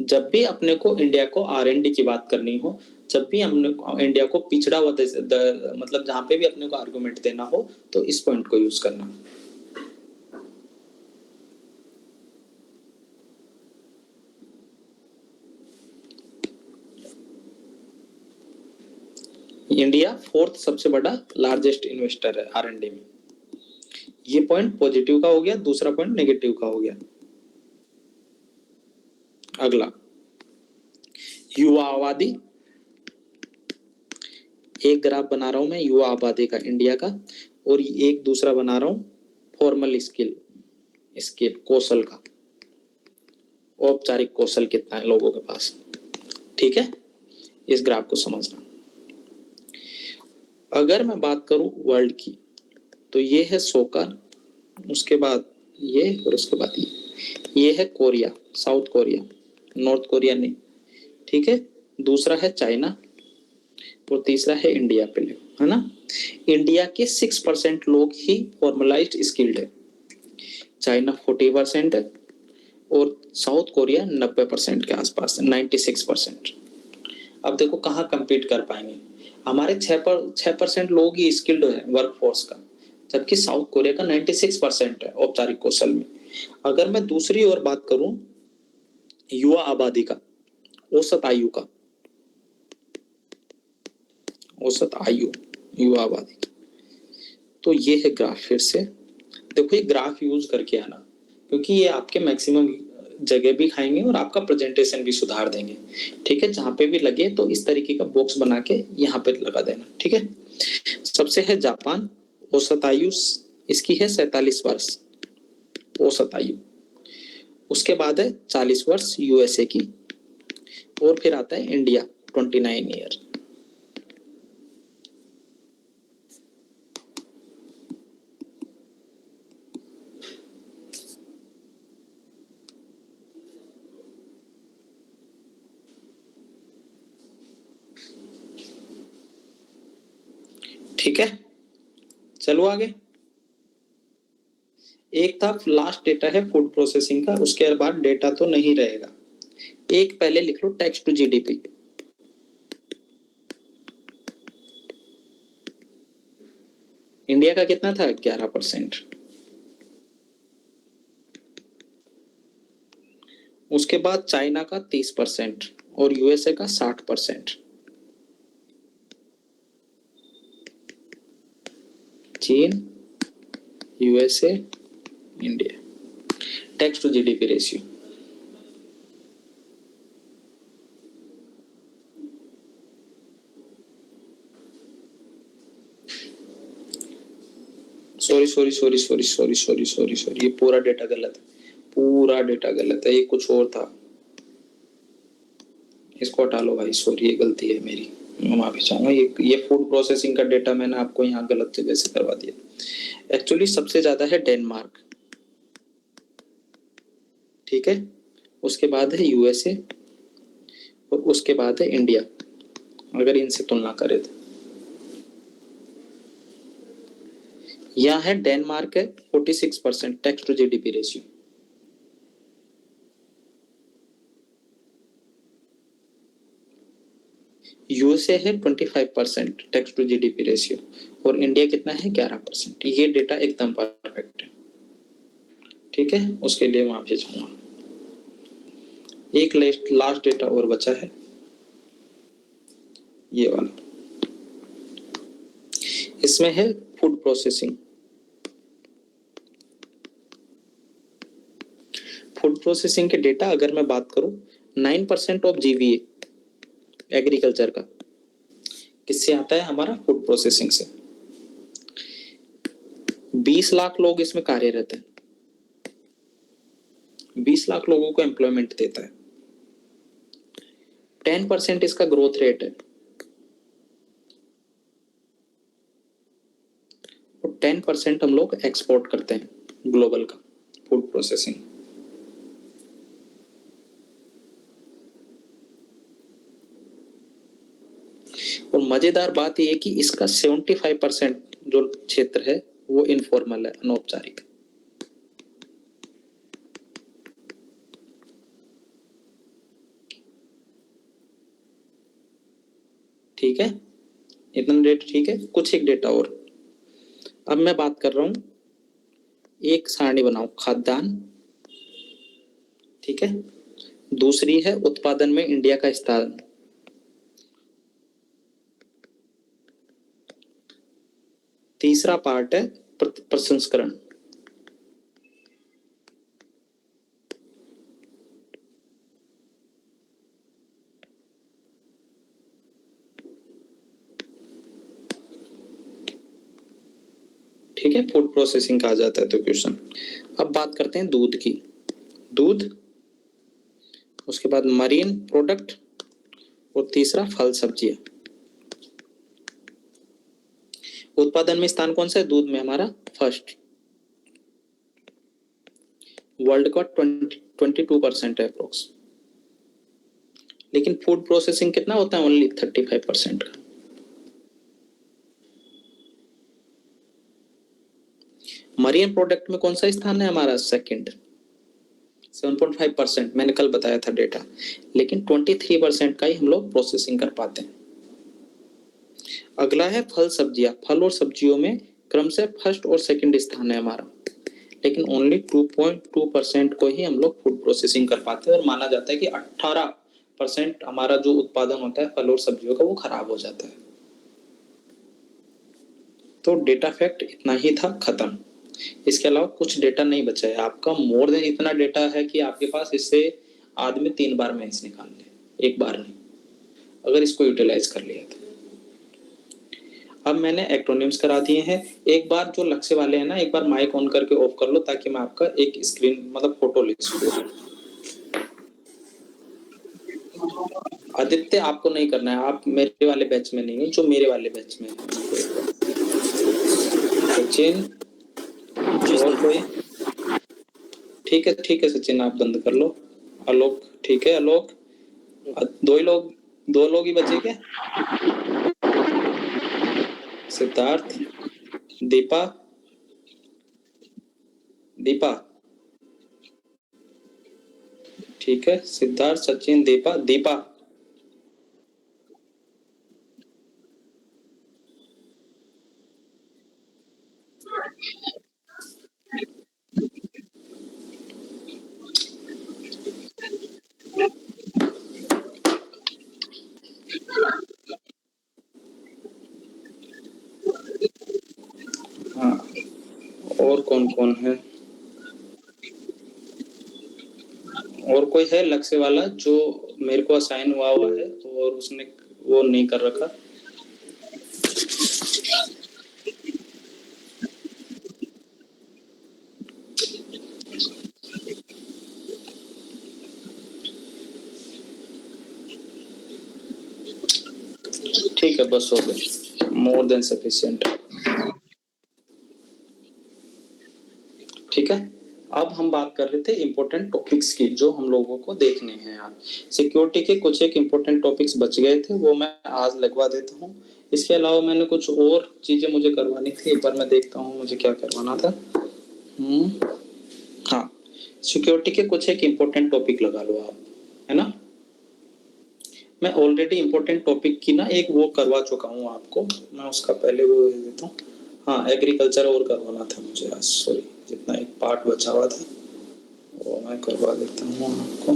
S2: जब भी अपने को इंडिया को R&D की बात करनी हो, जब भी हमने इंडिया को पिछड़ा हुआ मतलब जहां पे भी अपने को आर्गुमेंट देना हो, तो इस पॉइंट को यूज करना। इंडिया 4th सबसे बड़ा लार्जेस्ट इन्वेस्टर है R&D में। ये पॉइंट पॉजिटिव का हो गया, दूसरा पॉइंट नेगेटिव का हो गया। अगला, युवा आबादी। एक ग्राफ बना रहा हूं मैं युवा आबादी का इंडिया का, और एक दूसरा बना रहा हूं फॉर्मल स्किल कौशल का, औपचारिक कौशल कितना है लोगों के पास। ठीक है, इस ग्राफ को समझना। अगर मैं बात करूं वर्ल्ड की, तो ये है 100 का, उसके बाद ये, और उसके बाद ये है Korea, south Korea, north Korea नहीं। ठीक है, दूसरा है चाइना, और तीसरा है इंडिया पे, है ना। इंडिया के 6% लोग ही फॉर्मलाइज्ड स्किल्ड है, चाइना 40% है, और साउथ कोरिया 90% के आसपास है, 96%। अब देखो कहाँ compete कर पाएंगे, हमारे 6% लोग ही स्किल्ड है वर्कफोर्स का, जबकि साउथ कोरिया का 96% है औपचारिक कौशल में। अगर मैं दूसरी ओर बात करूं युवा आबादी का, औसत आयु का, औसत आयु युवा आबादी की, तो ये है ग्राफ। फिर से देखो, ये ग्राफ यूज करके आना, क्योंकि ये आपके मैक्सिमम जगह भी खाएंगे और आपका प्रेजेंटेशन भी सुधार देंगे। ठीक है, जहां पे भी लगे तो इस तरीके का बॉक्स बना के यहाँ पे लगा देना। ठीक है, सबसे है जापान, औसत आयु इसकी है 47 वर्ष औसत आयु। उसके बाद है 40 वर्ष यूएसए की, और फिर आता है इंडिया 29 ईयर। ठीक है, चलो आगे। एक था लास्ट डेटा है फूड प्रोसेसिंग का, उसके बाद डेटा तो नहीं रहेगा। एक पहले लिख लो टैक्स टू जीडीपी। इंडिया का कितना था? 11%। उसके बाद चाइना का 30% और यूएसए का 60%। चीन, USA, India. Tax to GDP ratio. Sorry, ये पूरा डेटा गलत है, पूरा डेटा गलत है, ये कुछ और था, इसको हटा लो भाई। सॉरी, ये गलती है मेरी, मैं माफी चाहूंगा। ये फूड प्रोसेसिंग का डेटा मैंने आपको यहाँ गलत जगह से करवा दिया। एक्चुअली सबसे ज्यादा है डेनमार्क, ठीक है, उसके बाद है यूएसए, और उसके बाद है इंडिया, अगर इनसे तुलना करें तो। यहाँ है डेनमार्क है 46% tax to GDP ratio. USA है 25% टैक्स टू जीडीपी रेशियो, और इंडिया कितना है? 11%। ये डेटा एकदम परफेक्ट है। ठीक है, उसके लिए माफी चाहूंगा। एक लास्ट डेटा और बचा है, ये वाला। इसमें है फूड प्रोसेसिंग। फूड प्रोसेसिंग के डेटा अगर मैं बात करूं, 9% ऑफ जीवीए एग्रीकल्चर का किससे आता है? हमारा फूड प्रोसेसिंग से। 20 लाख लोग इसमें कार्यरत हैं, 20 लाख लोगों को एम्प्लॉयमेंट देता है। 10% इसका ग्रोथ रेट है, और 10% हम लोग एक्सपोर्ट करते हैं ग्लोबल का फूड प्रोसेसिंग। और मजेदार बात यह है कि इसका 75% जो क्षेत्र है वो इनफॉर्मल है, अनौपचारिक। ठीक है, इतना डेटा ठीक है। कुछ एक डेटा और, अब मैं बात कर रहा हूं, एक सारणी बनाओ खाद्यान्न, ठीक है। दूसरी है उत्पादन में इंडिया का स्थान। तीसरा पार्ट है प्रसंस्करण। ठीक है, फूड प्रोसेसिंग कहा जाता है तो क्वेश्चन। अब बात करते हैं दूध की। दूध, उसके बाद मरीन प्रोडक्ट, और तीसरा फल सब्जियां। उत्पादन में स्थान कौन सा है? दूध में हमारा फर्स्ट, वर्ल्ड का 22% है अप्रोक्स। लेकिन फूड प्रोसेसिंग कितना होता है? ओनली 35% का। मरीन प्रोडक्ट में कौन सा स्थान है हमारा? सेकंड, 7.5%। मैंने कल बताया था डेटा। लेकिन 23% का ही हम लोग प्रोसेसिंग कर पाते हैं। अगला है फल सब्जियां। फल और सब्जियों में क्रम से फर्स्ट और सेकंड स्थान है हमारा, लेकिन ओनली 2.2% को ही हम लोग फूड प्रोसेसिंग कर पाते हैं। और माना जाता है कि 18% हमारा जो उत्पादन होता है फल और सब्जियों का, वो खराब हो जाता है। तो डेटा फैक्ट इतना ही था, खत्म। इसके अलावा कुछ डेटा नहीं बचा है आपका। मोर देन इतना डेटा है कि आपके पास, इससे आदमी 3 बार मेंस निकाल ले, एक बार नहीं, अगर इसको यूटिलाइज कर लिया तो। अब मैंने एक्रोनिम्स करा दिए हैं। एक बार जो लक्ष्य वाले हैं ना, एक बार माइक ऑन करके ऑफ कर लो, ताकि मैं आपका एक स्क्रीन मतलब फोटो ले सकूं। आदित्य, आपको नहीं करना है, आप मेरे वाले बैच में नहीं है, जो मेरे वाले बैच में है। सचिन, और कोई? ठीक है सचिन, आप बंद कर लो। आलोक, ठीक है आलोक। दो लोग ही बचे क्या? सिद्धार्थ, दीपा, दीपा, ठीक है। सिद्धार्थ, सचिन, दीपा, दीपा। हाँ, और कौन कौन है? और कोई है लक्ष्य वाला जो मेरे को असाइन हुआ है और उसने वो नहीं कर रखा? ठीक है, बस हो गया, मोर देन सफिशिएंट। ठीक है, अब हम बात कर रहे थे इंपॉर्टेंट टॉपिक्स की, जो हम लोगों को देखने हैं यार। सिक्योरिटी के कुछ एक इंपॉर्टेंट टॉपिक्स बच गए थे, वो मैं आज लगवा देता हूँ। इसके अलावा मैंने कुछ और चीजें मुझे करवानी थी, एक बार मैं देखता हूँ मुझे क्या करवाना था। हाँ, सिक्योरिटी के कुछ एक इंपॉर्टेंट टॉपिक लगा लो आप, है ना। मैं ऑलरेडी इंपॉर्टेंट टॉपिक की ना एक वो करवा चुका हूँ आपको, मैं उसका पहले वो दे देता हूँ। हाँ, एग्रीकल्चर और करवाना था मुझे आज, सॉरी, जितना एक पार्ट बचा हुआ था वो मैं करवा देता हूँ आपको।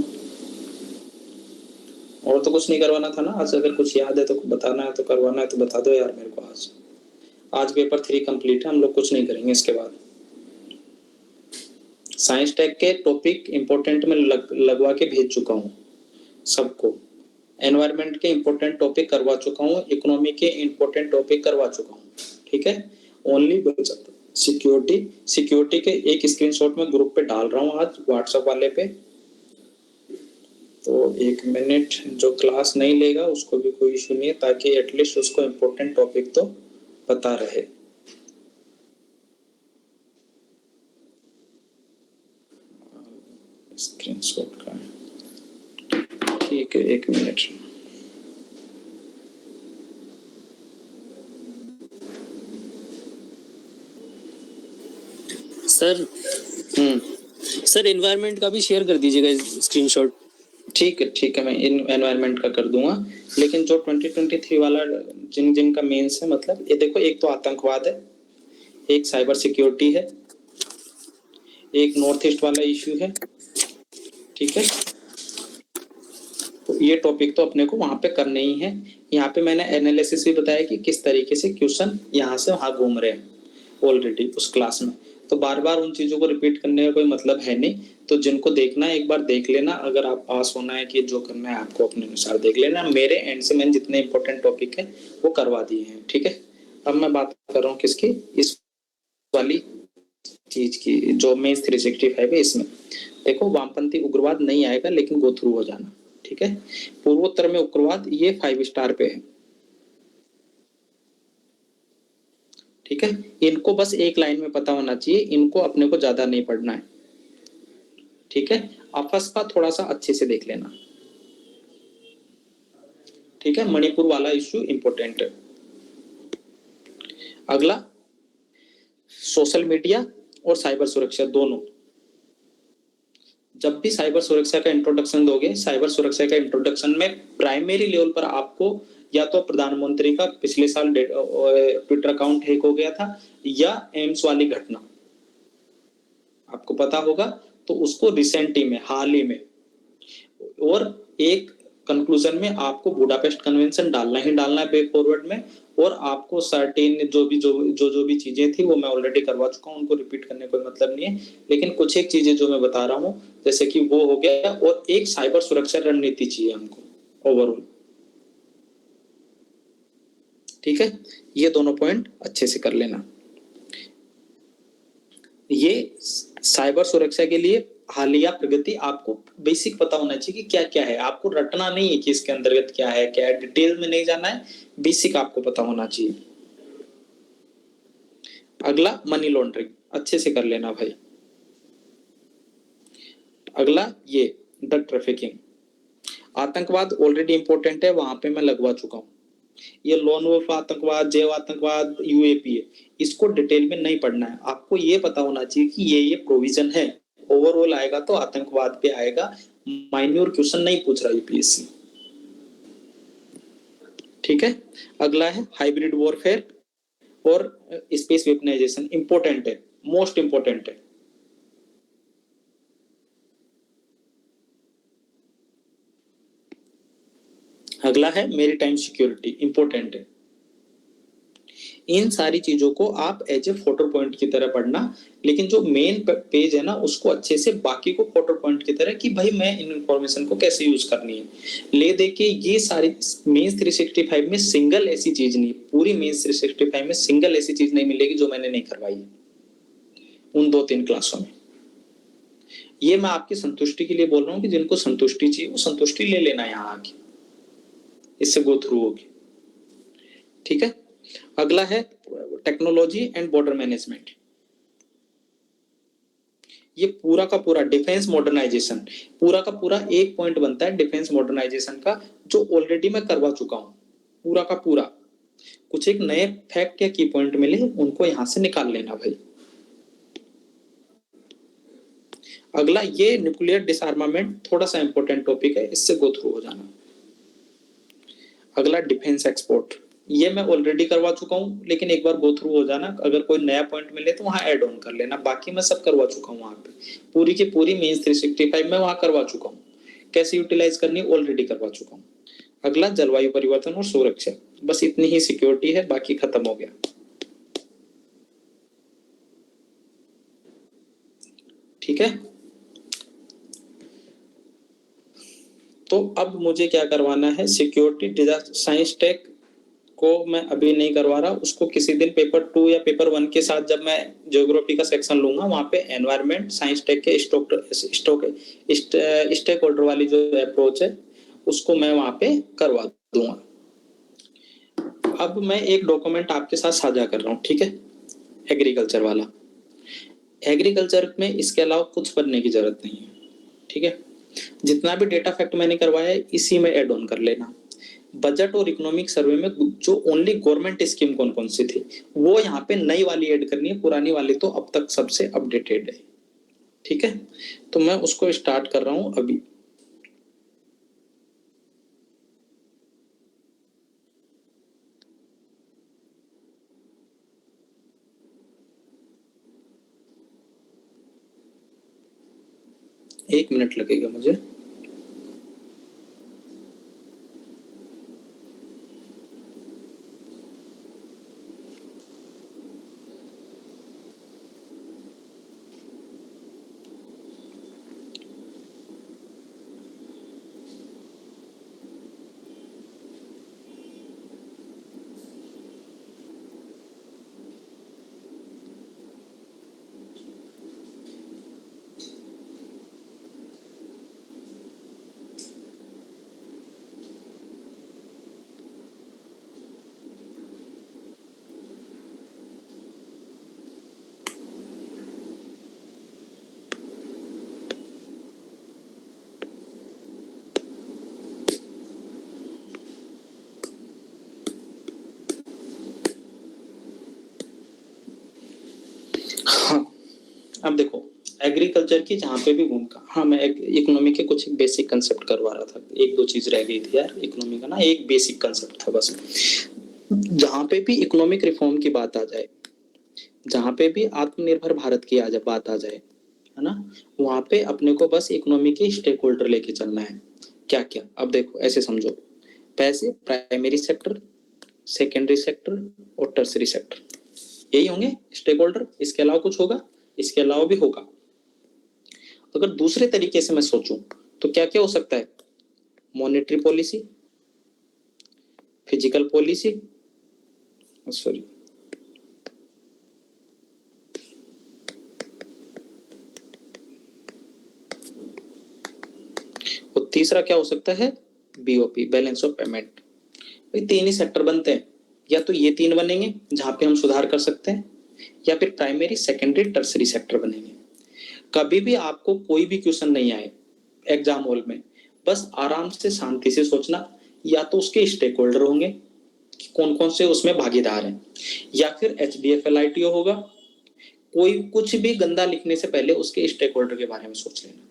S2: और तो कुछ नहीं करवाना था ना आज? अगर कुछ याद है तो बताना है, तो करवाना है तो बता दो यार मेरे को। आज पेपर 3 कंप्लीट है, हम लोग कुछ नहीं करेंगे इसके बाद। साइंस टेक के टॉपिक इंपॉर्टेंट में लगवा के भेज चुका हूँ सबको। एनवायरमेंट के इंपॉर्टेंट टॉपिक करवा चुका हूँ, इकोनॉमी के इंपॉर्टेंट टॉपिक करवा चुका हूँ। ठीक है, ओनली बचा सिक्योरिटी। सिक्योरिटी के एक स्क्रीनशॉट में ग्रुप पे डाल रहा हूँ आज, व्हाट्सएप वाले पे। तो 1 मिनट, जो क्लास नहीं लेगा उसको भी कोई इशू नहीं है, ताकि एटलीस्ट उसको इम्पोर्टेंट टॉपिक तो पता रहे। स्क्रीनशॉट का, ठीक है, 1 मिनट।
S3: सर सर एनवायरनमेंट का भी शेयर कर दीजिएगा स्क्रीनशॉट।
S2: ठीक है, मैं एनवायरनमेंट का कर दूंगा। लेकिन जो 2023 वाला जिनका मेंस है, मतलब ये देखो, एक तो आतंकवाद है, एक साइबर सिक्योरिटी है, एक नॉर्थ ईस्ट वाला इश्यू है, ठीक है। तो ये टॉपिक तो अपने को वहां पे करने ही है। यहाँ पे मैंने एनालिसिस भी बताया कि किस तरीके से क्वेश्चन यहाँ से वहां घूम रहे हैं ऑलरेडी उस क्लास में। तो बार बार उन चीजों को रिपीट करने का कोई मतलब है नहीं। तो जिनको देखना है एक बार देख लेना, अगर आप पास होना है कि जो करना है आपको अपने अनुसार देख लेना। मेरे एंड से मैंने जितने इंपॉर्टेंट टॉपिक है वो करवा दिए हैं, ठीक है। अब मैं बात कर रहा हूँ किसकी, इस वाली चीज की जो मेंस 365 है। इसमें देखो वामपंथी उग्रवाद नहीं आएगा, लेकिन गो थ्रू हो जाना, ठीक है। पूर्वोत्तर में उग्रवाद ये 5 स्टार पे है, ठीक है। इनको बस एक लाइन में पता होना चाहिए, इनको अपने को ज्यादा नहीं पढ़ना है, ठीक है। आपस का थोड़ा सा अच्छे से देख लेना, ठीक है। मणिपुर वाला इश्यू इंपॉर्टेंट है। अगला सोशल मीडिया और साइबर सुरक्षा दोनों। जब भी साइबर सुरक्षा का इंट्रोडक्शन दोगे, साइबर सुरक्षा का इंट्रोडक्शन में प्राइमरी लेवल पर आपको या तो प्रधानमंत्री का पिछले साल ट्विटर अकाउंट हैक हो गया था, या एम्स वाली घटना आपको पता होगा, तो उसको रिसेंटली में, हाल ही में, और एक कंक्लूजन में आपको बुडापेस्ट कन्वेंशन डालना ही डालना है बैक फॉरवर्ड में। और आपको सर्टेन जो भी चीजें थी वो मैं ऑलरेडी करवा चुका हूँ, उनको रिपीट करने कोई मतलब नहीं है। लेकिन कुछ एक चीजें जो मैं बता रहा हूँ, जैसे कि वो हो गया, और एक साइबर सुरक्षा रणनीति चाहिए हमको ओवरऑल, ठीक है। ये दोनों पॉइंट अच्छे से कर लेना। ये साइबर सुरक्षा के लिए हालिया प्रगति आपको बेसिक पता होना चाहिए कि क्या क्या है। आपको रटना नहीं है कि इसके अंतर्गत क्या है, क्या है, डिटेल में नहीं जाना है, बेसिक आपको पता होना चाहिए। अगला मनी लॉन्ड्रिंग अच्छे से कर लेना भाई। अगला ये ड्रग ट्रैफिकिंग, आतंकवाद ऑलरेडी इंपॉर्टेंट है, वहां पे मैं लगवा चुका हूँ। ये लोन वुल्फ आतंकवाद, जैव आतंकवाद, यूएपी है, इसको डिटेल में नहीं पढ़ना है। आपको ये पता होना चाहिए कि ये प्रोविजन है। ओवरऑल आएगा तो आतंकवाद पे आएगा, माइन्यूर क्वेश्चन नहीं पूछ रहा यूपीएससी, ठीक है। अगला है हाइब्रिड वॉरफेयर और स्पेस वेपनाइजेशन, इंपॉर्टेंट है, मोस्ट इंपॉर्टेंट है। अगला है मेरीटाइम सिक्योरिटी, इंपॉर्टेंट है। इन सारी चीजों को आप एज ए फोटो पॉइंट की तरह पढ़ना, लेकिन जो मेन पेज है ना उसको अच्छे से बाकी को फोटो पॉइंट की तरह कि भाई मैं इन इंफॉर्मेशन को कैसे यूज करनी है ले दे के। ये सारी मेंस 365 में सिंगल ऐसी चीज नहीं, पूरी मेंस 365 में सिंगल ऐसी चीज नहीं मिलेगी जो मैंने नहीं करवाई उन 2-3 क्लासों में। ये मैं आपकी संतुष्टि के लिए बोल रहा हूँ कि जिनको संतुष्टि चाहिए वो संतुष्टि ले लेना यहाँ आके, इससे गो थ्रू होगी, ठीक है। अगला है टेक्नोलॉजी एंड बॉर्डर मैनेजमेंट। ये पूरा का पूरा डिफेंस मॉडर्नाइजेशन, पूरा का पूरा एक पॉइंट बनता है डिफेंस मॉडर्नाइजेशन का, जो ऑलरेडी मैं करवा चुका हूं पूरा का पूरा। कुछ एक नए फैक्ट या की पॉइंट मिले उनको यहां से निकाल लेना भाई। अगला ये न्यूक्लियर डिसआर्मामेंट, थोड़ा सा इंपॉर्टेंट टॉपिक है, इससे गो थ्रू हो जाना। अगला डिफेंस एक्सपोर्ट, ये मैं ऑलरेडी करवा चुका हूँ, लेकिन एक बार गो थ्रू हो जाना, अगर कोई नया पॉइंट मिले तो वहां ऐड ऑन कर लेना। बाकी मैं सब करवा चुका हूँ वहां पे, पूरी की पूरी मेंस 365 में वहां करवा चुका हूँ। कैसे यूटिलाइज करनी ऑलरेडी करवा चुका हूँ। अगला जलवायु परिवर्तन और सुरक्षा, बस इतनी ही सिक्योरिटी है, बाकी खत्म हो गया, ठीक है। तो अब मुझे क्या करवाना है, सिक्योरिटी डिजास्टर साइंस टेक को मैं अभी नहीं करवा रहा, उसको किसी दिन पेपर 2 या पेपर 1 के साथ जब मैं ज्योग्राफी का सेक्शन लूंगा वहां पे एनवायरनमेंट साइंस टेक के स्टेक होल्डर वाली जो अप्रोच है उसको मैं वहां पे करवा दूंगा। अब मैं एक डॉक्यूमेंट आपके साथ साझा कर रहा हूँ, ठीक है, एग्रीकल्चर वाला। एग्रीकल्चर में इसके अलावा कुछ पढ़ने की जरूरत नहीं है, ठीक है। जितना भी डेटा फैक्ट मैंने करवाया है इसी में एड ऑन कर लेना। बजट और इकोनॉमिक सर्वे में जो ओनली गवर्नमेंट स्कीम कौन कौन सी थी वो यहाँ पे नई वाली ऐड करनी है, पुरानी वाली तो अब तक सबसे अपडेटेड है। ठीक है, तो मैं उसको स्टार्ट कर रहा हूं अभी। एक मिनट लगेगा मुझे। हाँ, अब देखो एग्रीकल्चर की जहाँ पे भी भूमिका, हाँ मैं इकोनॉमी के कुछ बेसिक कंसेप्ट करवा रहा था, एक दो चीज रह गई थी यार इकोनॉमी का ना, एक बेसिक कंसेप्ट था बस। जहाँ पे भी इकोनॉमिक रिफॉर्म की बात आ जाए, जहाँ पे भी आत्मनिर्भर भारत की बात आ जाए, है ना, वहाँ पे अपने को बस इकोनॉमी के स्टेक होल्डर लेके चलना है। क्या क्या, अब देखो ऐसे समझो, पैसे प्राइमरी सेक्टर, सेकेंडरी सेक्टर और टर्सरी सेक्टर, यही होंगे स्टेक होल्डर। इसके अलावा कुछ होगा? इसके अलावा भी होगा। तो अगर दूसरे तरीके से मैं सोचूं तो क्या क्या हो सकता है? Monetary policy, physical policy, sorry और तीसरा क्या हो सकता है? BOP, balance of payment. भाई तीन ही सेक्टर बनते हैं, या तो ये तीन बनेंगे जहां पे हम सुधार कर सकते हैं, या फिर प्राइमरी सेकेंडरी टर्सरी सेक्टर बनेंगे। कभी भी आपको कोई भी क्वेश्चन नहीं आए एग्जाम हॉल में, बस आराम से शांति से सोचना, या तो उसके स्टेक होल्डर होंगे कि कौन कौन से उसमें भागीदार हैं, या फिर HDFLITO होगा। कोई कुछ भी गंदा लिखने से पहले उसके स्टेक होल्डर के बारे में सोच लेना।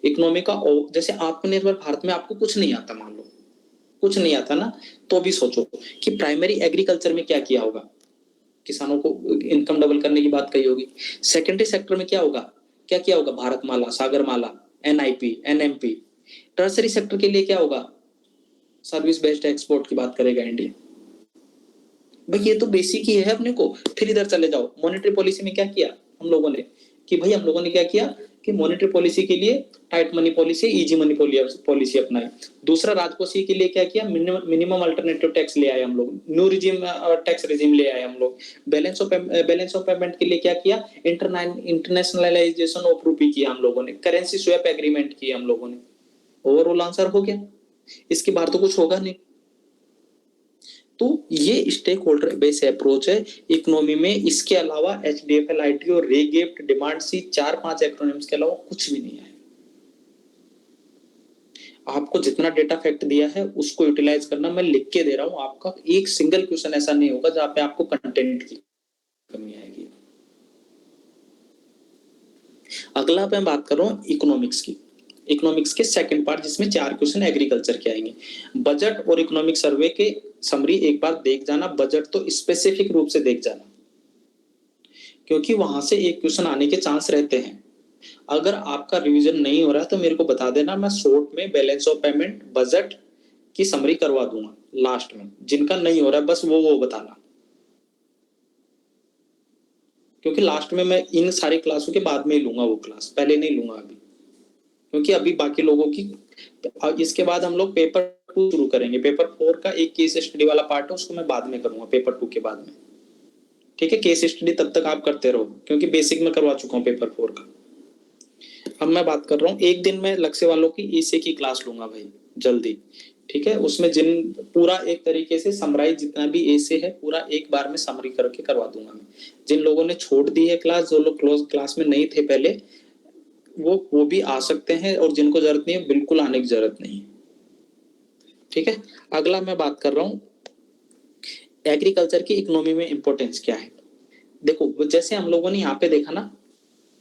S2: इकोनॉमी का जैसे आत्मनिर्भर भारत में आपको कुछ नहीं आता, मान लो कुछ नहीं आता ना, तो भी सोचो कि प्राइमरी एग्रीकल्चर में क्या किया होगा, किसानों को इनकम डबल करने की बात कही होगी। सेकेंडरी सेक्टर में क्या होगा, क्या किया होगा? Bharatmala, Sagarmala, NIP, NMP। Tertiary sector के लिए क्या होगा? सर्विस बेस्ड एक्सपोर्ट की बात करेगा इंडिया। भाई ये तो बेसिक ही है अपने को। फिर इधर चले जाओ, मॉनेटरी पॉलिसी में क्या किया हम लोगों ने, कि भाई हम लोगों ने क्या किया कि मॉनेटरी पॉलिसी के लिए tight money policy, easy money policy अपनाई। दूसरा, राजकोषीय के लिए क्या किया? मिनिमम अल्टरनेटिव टैक्स ले आए हम लोग, न्यू रिजिम टैक्स रिजिम ले आए हम लोग। बैलेंस ऑफ पेमेंट के लिए क्या किया? इंटरनेशनलाइजेशन ऑफ रूपी किया हम लोगों ने, करेंसी स्वैप एग्रीमेंट किया हम लोगों ने। ओवरऑल आंसर हो गया, इसके बाहर तो कुछ होगा नहीं। तो ये स्टेक होल्डर बेस्ड अप्रोच है इकोनॉमी में। इसके अलावा HDFLITO, रेगेप्ट, डिमांड सी, 4-5 एक्रोनिम्स के अलावा कुछ भी नहीं है। आपको जितना डेटा फैक्ट दिया है उसको यूटिलाइज करना, मैं लिख के दे रहा हूं। आपका एक सिंगल क्वेश्चन ऐसा नहीं होगा जहां पे आपको कंटेंट की कमी आएगी। अगला मैं बात कर रहा हूं इकोनॉमिक्स की, इकोनॉमिक्स के सेकंड पार्ट जिसमें 4 क्वेश्चन एग्रीकल्चर के आएंगे। बजट और इकोनॉमिक सर्वे के समरी एक बार देख जाना, बजट तो स्पेसिफिक रूप से देख जाना, क्योंकि वहां से एक क्वेश्चन आने के चांस रहते हैं। अगर आपका रिवीजन नहीं हो रहा तो मेरे को बता देना, मैं शॉर्ट में बैलेंस ऑफ पेमेंट, बजट की समरी करवा दूंगा लास्ट में। जिनका नहीं हो रहा है बस वो बताना, क्योंकि लास्ट में मैं इन सारी क्लासों के बाद में ही लूंगा वो क्लास, पहले नहीं लूंगा अभी, क्योंकि अभी बाकी लोगों की। इसके बाद हम लोग पेपर 2 शुरू करेंगे। पेपर 4 का एक केस स्टडी वाला पार्ट है, उसको मैं बाद में करूंगा, पेपर 2 के बाद में। ठीक है, केस स्टडी तब तक आप करते रहो, क्योंकि बेसिक में करवा चुका हूँ पेपर 4 का। अब मैं बात कर रहा हूँ, एक दिन में लक्ष्य वालों की EC की क्लास लूंगा भाई जल्दी। ठीक है, उसमें जिन पूरा एक तरीके से समराइज जितना भी ऐसे है पूरा एक बार में समरी करके करवा दूंगा मैं। जिन लोगों ने छोड़ दी है क्लास, जो लोग क्लोज क्लास में नहीं थे पहले, वो भी आ सकते हैं, और जिनको जरूरत नहीं है बिल्कुल आने की जरूरत नहीं है। ठीक है। अगला मैं बात कर रहा हूँ एग्रीकल्चर की इकोनॉमी में इंपॉर्टेंस क्या है। देखो जैसे हम लोगों ने यहाँ पे देखा ना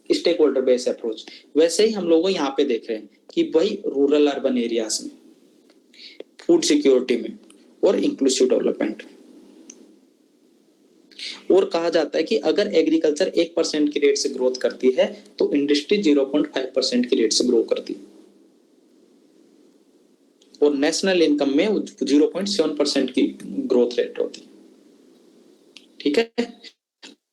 S2: स्टेक होल्डर बेस्ड अप्रोच, वैसे ही हम लोग यहाँ पे देख रहे हैं कि भाई रूरल अर्बन एरियाज में, फूड सिक्योरिटी में और इंक्लूसिव डेवलपमेंट। और कहा जाता है कि अगर एग्रीकल्चर 1% की रेट से ग्रोथ करती है तो इंडस्ट्री 0.5% की रेट से ग्रो करती है और नेशनल इनकम में 0.7% की ग्रोथ रेट होती है। ठीक है।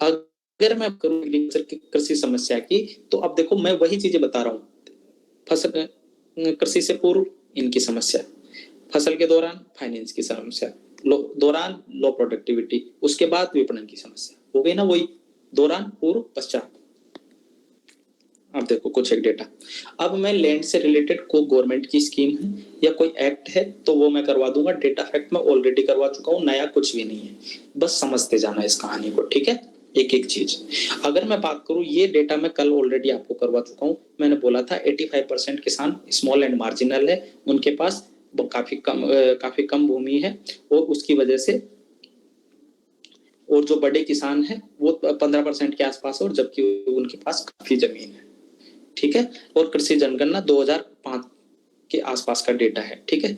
S2: अगर मैं करूं एग्रीकल्चर की कृषि समस्या की, तो अब देखो मैं वही चीजें बता रहा हूं। फसल कृषि से पूर्व इनकी समस्या, फसल के दौरान फाइनेंस की समस्या, दौरान लो प्रोडक्टिविटी, उसके बाद विपणन की समस्या, हो गई ना वही दौरान पूर्व पश्चात। अब देखो कुछ एक डेटा। अब मैं लैंड से रिलेटेड कोई गवर्नमेंट की स्कीम है या कोई एक्ट है तो वो मैं करवा दूंगा। डेटा फैक्ट मैं ऑलरेडी करवा चुका हूँ, नया कुछ भी नहीं है, बस समझते जाना इस कहानी को। ठीक है, एक एक चीज। अगर मैं बात करूं, ये डेटा मैं कल ऑलरेडी आपको करवा चुका हूं। मैंने बोला था 85% किसान स्मॉल एंड मार्जिनल है, उनके पास काफी कम भूमि है और उसकी वजह से, और जो बड़े किसान हैं वो 15% के आसपास है और जबकि उनके पास काफी जमीन है। ठीक है। और कृषि जनगणना 2005 के आसपास का डेटा है। ठीक है।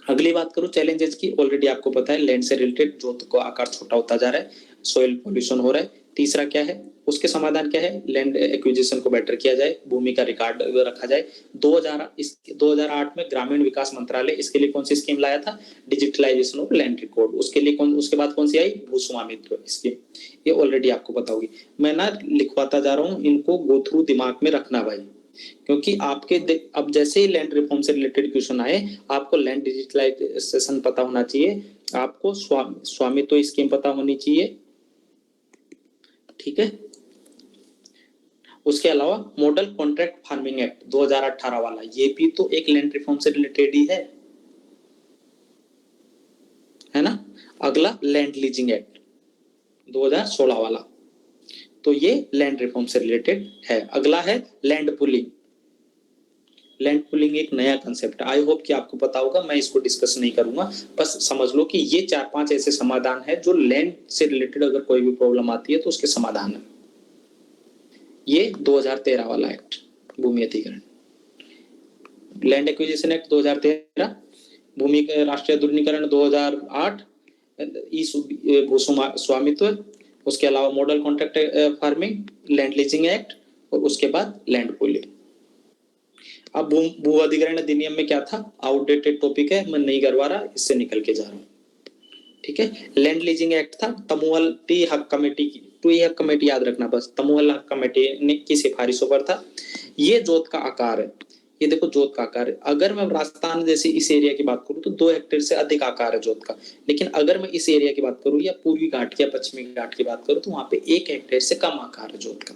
S2: अगली बात करूं चैलेंजेस की, ऑलरेडी आपको पता है लैंड से रिलेटेड जोत का आकार छोटा होता जा रहा है, सोइल पोल्यूशन हो रहा है। तीसरा क्या है, उसके समाधान क्या है, लैंड एक्विजिशन को बेटर किया जाए, भूमि का रिकॉर्ड रखा जाए। 2008 में ग्रामीण विकास मंत्रालय इसके लिए कौन सी स्कीम लाया था, डिजिटलाइजेशन ऑफ लैंड रिकॉर्ड। उसके लिए उसके बाद कौन सी आई, भू स्वामित्व स्कीम, ये ऑलरेडी आपको पता होगी। मैं ना लिखवाता जा रहा हूँ, इनको गो थ्रू दिमाग में रखना भाई, क्योंकि आपके अब जैसे ही लैंड रिफॉर्म से रिलेटेड क्वेश्चन आए, आपको लैंड डिजिटलाइजेशन पता होना चाहिए, आपको स्वामित्व स्कीम पता होनी चाहिए। ठीक है। उसके अलावा मॉडल कॉन्ट्रैक्ट फार्मिंग एक्ट 2018 वाला, ये भी तो एक लैंड रिफॉर्म से रिलेटेड ही है ना। अगला लैंड लीजिंग एक्ट 2016 वाला, तो ये लैंड रिफॉर्म से रिलेटेड है। अगला है लैंड पुलिंग। लैंड पुलिंग एक नया कंसेप्ट है, आई होप कि आपको पता होगा, मैं इसको डिस्कस नहीं करूंगा। बस समझ लो कि ये 4-5 ऐसे समाधान है जो लैंड से रिलेटेड अगर कोई भी प्रॉब्लम आती है तो उसके समाधान है। ये 2013 वाला एक्ट, भूमि अधिग्रहण, लैंड एक्विजिशन एक्ट 2013, भूमि राष्ट्रीय ध्रुवीकरण 2008, भू स्वामित्व, उसके अलावा model contract farming, land leasing act और उसके बाद लैंड पुलिंग। अब भू अधिग्रहण अधिनियम में क्या था, आउटडेटेड टॉपिक है, मैं नहीं करवा रहा, इससे निकल के जा रहा हूँ। ठीक है। लैंड लीजिंग एक्ट था तमुहल टी हक कमेटी की, तो ये हक कमेटी याद रखना बस, तमुहल हक कमेटी ने की सिफारिशों पर था। ये जोत का आकार है, ये देखो जोत का आकार है। अगर मैं राजस्थान जैसे इस एरिया की बात करूं तो 2 हेक्टेयर से अधिक आकार है जोत का, लेकिन अगर मैं इस एरिया की बात करूं या पूर्वी घाट या पश्चिमी घाट की बात करूं तो वहां पे 1 हेक्टेयर से कम आकार है जोत का।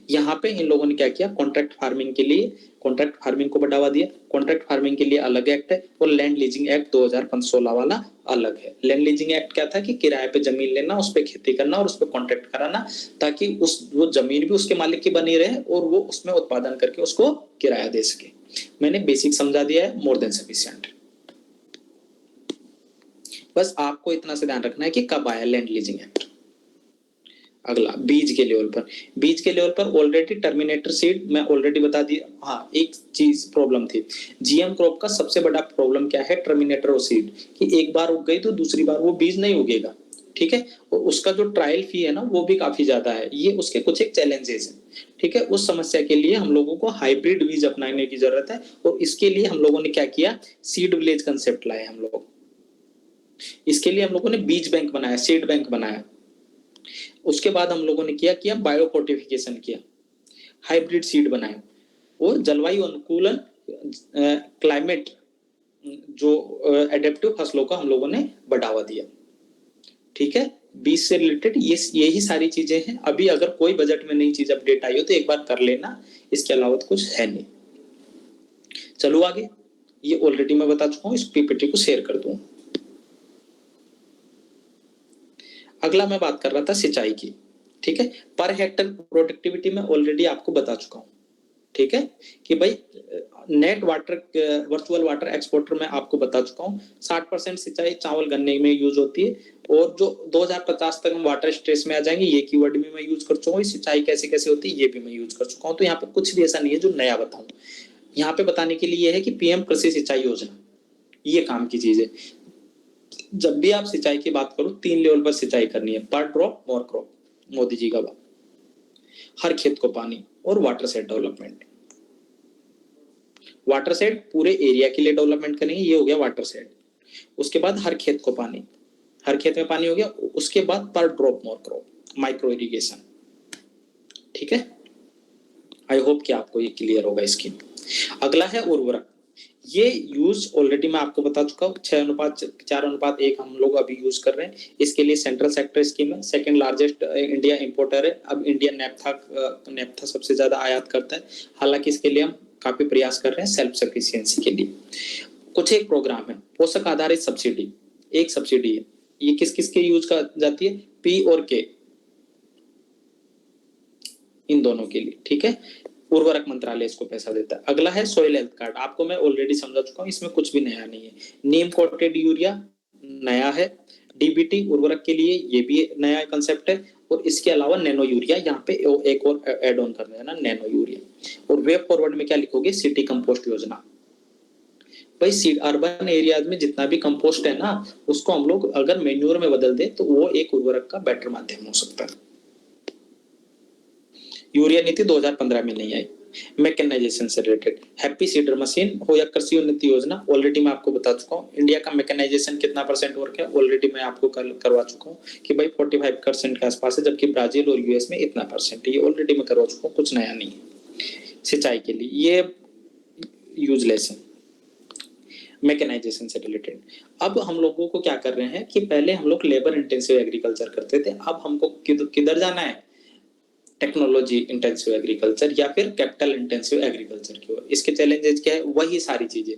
S2: यहाँ पे इन लोगों ने क्या किया, कॉन्ट्रैक्ट फार्मिंग के लिए कॉन्ट्रैक्ट फार्मिंग को बढ़ावा दिया। कॉन्ट्रैक्ट फार्मिंग के लिए अलग एक्ट है और लैंड लीजिंग एक्ट 2016 वाला अलग है। लैंड लीजिंग एक्ट क्या था कि किराए पे जमीन लेना, उस पे खेती करना और उस पे कॉन्ट्रैक्ट कराना, ताकि वो जमीन भी उसके मालिक की बनी रहे और वो उसमें उत्पादन करके उसको किराया दे सके। मैंने बेसिक समझा दिया है, मोर देन सफिशिएंट। बस आपको इतना से ध्यान रखना है कि कब आया लैंड लीजिंग एक्ट। अगला बीज के लेवल पर, बीज के लेवल पर ऑलरेडी टर्मिनेटर सीड मैं ऑलरेडी बता दिया। हाँ, एक चीज प्रॉब्लम थी, जीएम क्रॉप का सबसे बड़ा प्रॉब्लम क्या है, टर्मिनेटर और सीड, कि एक बार उग गई तो दूसरी बार वो बीज नहीं उगेगा। ठीक है। और उसका जो ट्रायल फी है ना वो भी काफी ज्यादा है, ये उसके कुछ एक चैलेंजेस हैं। ठीक है। उस समस्या के लिए हम लोगों को हाइब्रिड बीज अपनाने की जरूरत है और इसके लिए हम लोगों ने क्या किया, सीड विलेज कंसेप्ट लाए हम लोग। इसके लिए हम लोगों ने बीज बैंक बनाया, सीड बैंक बनाया। उसके बाद हम लोगों ने किया बायो फोर्टिफिकेशन किया, हाइब्रिड सीड बनाया और जलवायु अनुकूलन क्लाइमेट जो एडेप्टिव फसलों का हम लोगों ने बढ़ावा दिया। ठीक है। बीज से रिलेटेड यही सारी चीजें हैं। अभी अगर कोई बजट में नई चीज अपडेट आई हो तो एक बार कर लेना, इसके अलावा तो कुछ है नहीं। चलो आगे, ये ऑलरेडी मैं बता चुका हूँ, इस पीपीटी को शेयर कर दूं। अगला मैं बात कर रहा था सिंचाई की। ठीक है। पर हेक्टर प्रोडक्टिविटी में ऑलरेडी आपको बता चुका हूं। ठीक है, कि भाई net water virtual water exporter मैं आपको बता चुका हूँ। 60% सिंचाई चावल गन्ने में यूज होती है, और जो 2050 तक हम वाटर स्ट्रेस में आ जाएंगे, ये कीवर्ड भी मैं यूज कर चुका हूँ। सिंचाई कैसे कैसे होती है ये भी मैं यूज कर चुका हूँ। तो यहाँ पे कुछ भी ऐसा नहीं है जो नया बताऊं। यहाँ पे बताने के लिए है कि पीएम कृषि सिंचाई योजना ये काम की चीज है। जब भी आप सिंचाई की बात करो 3 लेवल पर सिंचाई करनी है, पर drop more crop, Modi ji का बात, हर खेत को पानी, और water set development. Water set पूरे एरिया के लिए डेवलपमेंट करेंगे, ये हो गया वाटर सेट। उसके बाद हर खेत को पानी, हर खेत में पानी हो गया। उसके बाद पर drop more crop, micro irrigation. ठीक है, आई होप कि आपको ये क्लियर होगा स्कीम। अगला है उर्वरक। ये यूज ऑलरेडी मैं आपको बता चुका हूँ, 6:4:1 हम लोग अभी यूज कर रहे हैं। इसके लिए सेंट्रल सेक्टर स्कीम है, सेकंड लार्जेस्ट इंडिया इंपोर्टर है। अब इंडिया नेफ्था सबसे ज्यादा आयात करता है। हालांकि इसके लिए हम काफी प्रयास कर रहे हैं सेल्फ सफिशिएंसी के लिए। कुछ एक प्रोग्राम है, पोषक आधारित सब्सिडी, एक सब्सिडी है। ये किस किस के यूज का जाती है? पी और के, इन दोनों के लिए। ठीक है, उर्वरक मंत्रालय इसको पैसा देता है। अगला है सोइल हेल्थ कार्ड, आपको मैं ऑलरेडी समझा चुका हूँ, इसमें कुछ भी नया नहीं है। नीम कोटेड यूरिया नया है। डीबीटी उर्वरक के लिए ये भी नया कंसेप्ट है। और इसके अलावा नैनो यूरिया, यहाँ पे एक और एड ऑन कर देना, नैनो यूरिया। और वे फॉरवर्ड में क्या लिखोगे? सिटी कंपोस्ट योजना। भाई अर्बन एरियाज में जितना भी कंपोस्ट है ना, उसको हम लोग अगर मेन्योर में बदल दे तो वो एक उर्वरक का बेटर माध्यम हो सकता है। यूरिया नीति 2015 में नहीं आई। मैकेनाइजेशन से रिलेटेड हैप्पी सीडर मशीन हो या कृषि उन्नति योजना, ऑलरेडी मैं आपको बता चुका हूँ। इंडिया का मैकेनाइजेशन कितना % वर्क है, ऑलरेडी मैं आपको करवा चुका हूँ कि भाई 45% के आसपास है, जबकि ब्राजील और यूएस में इतना % है। ये ऑलरेडी मैं करवा चुका हूँ, कुछ नया नहीं है। सिंचाई के लिए ये यूजलेस है मैकेनाइजेशन से रिलेटेड। अब हम लोगों को क्या कर रहे हैं कि पहले हम लोग लेबर इंटेंसिव एग्रीकल्चर करते थे, अब हमको किधर जाना है? टेक्नोलॉजी इंटेंसिव एग्रीकल्चर या फिर कैपिटल इंटेंसिव एग्रीकल्चर की ओर। इसके चैलेंजेस क्या है? वही सारी चीजें,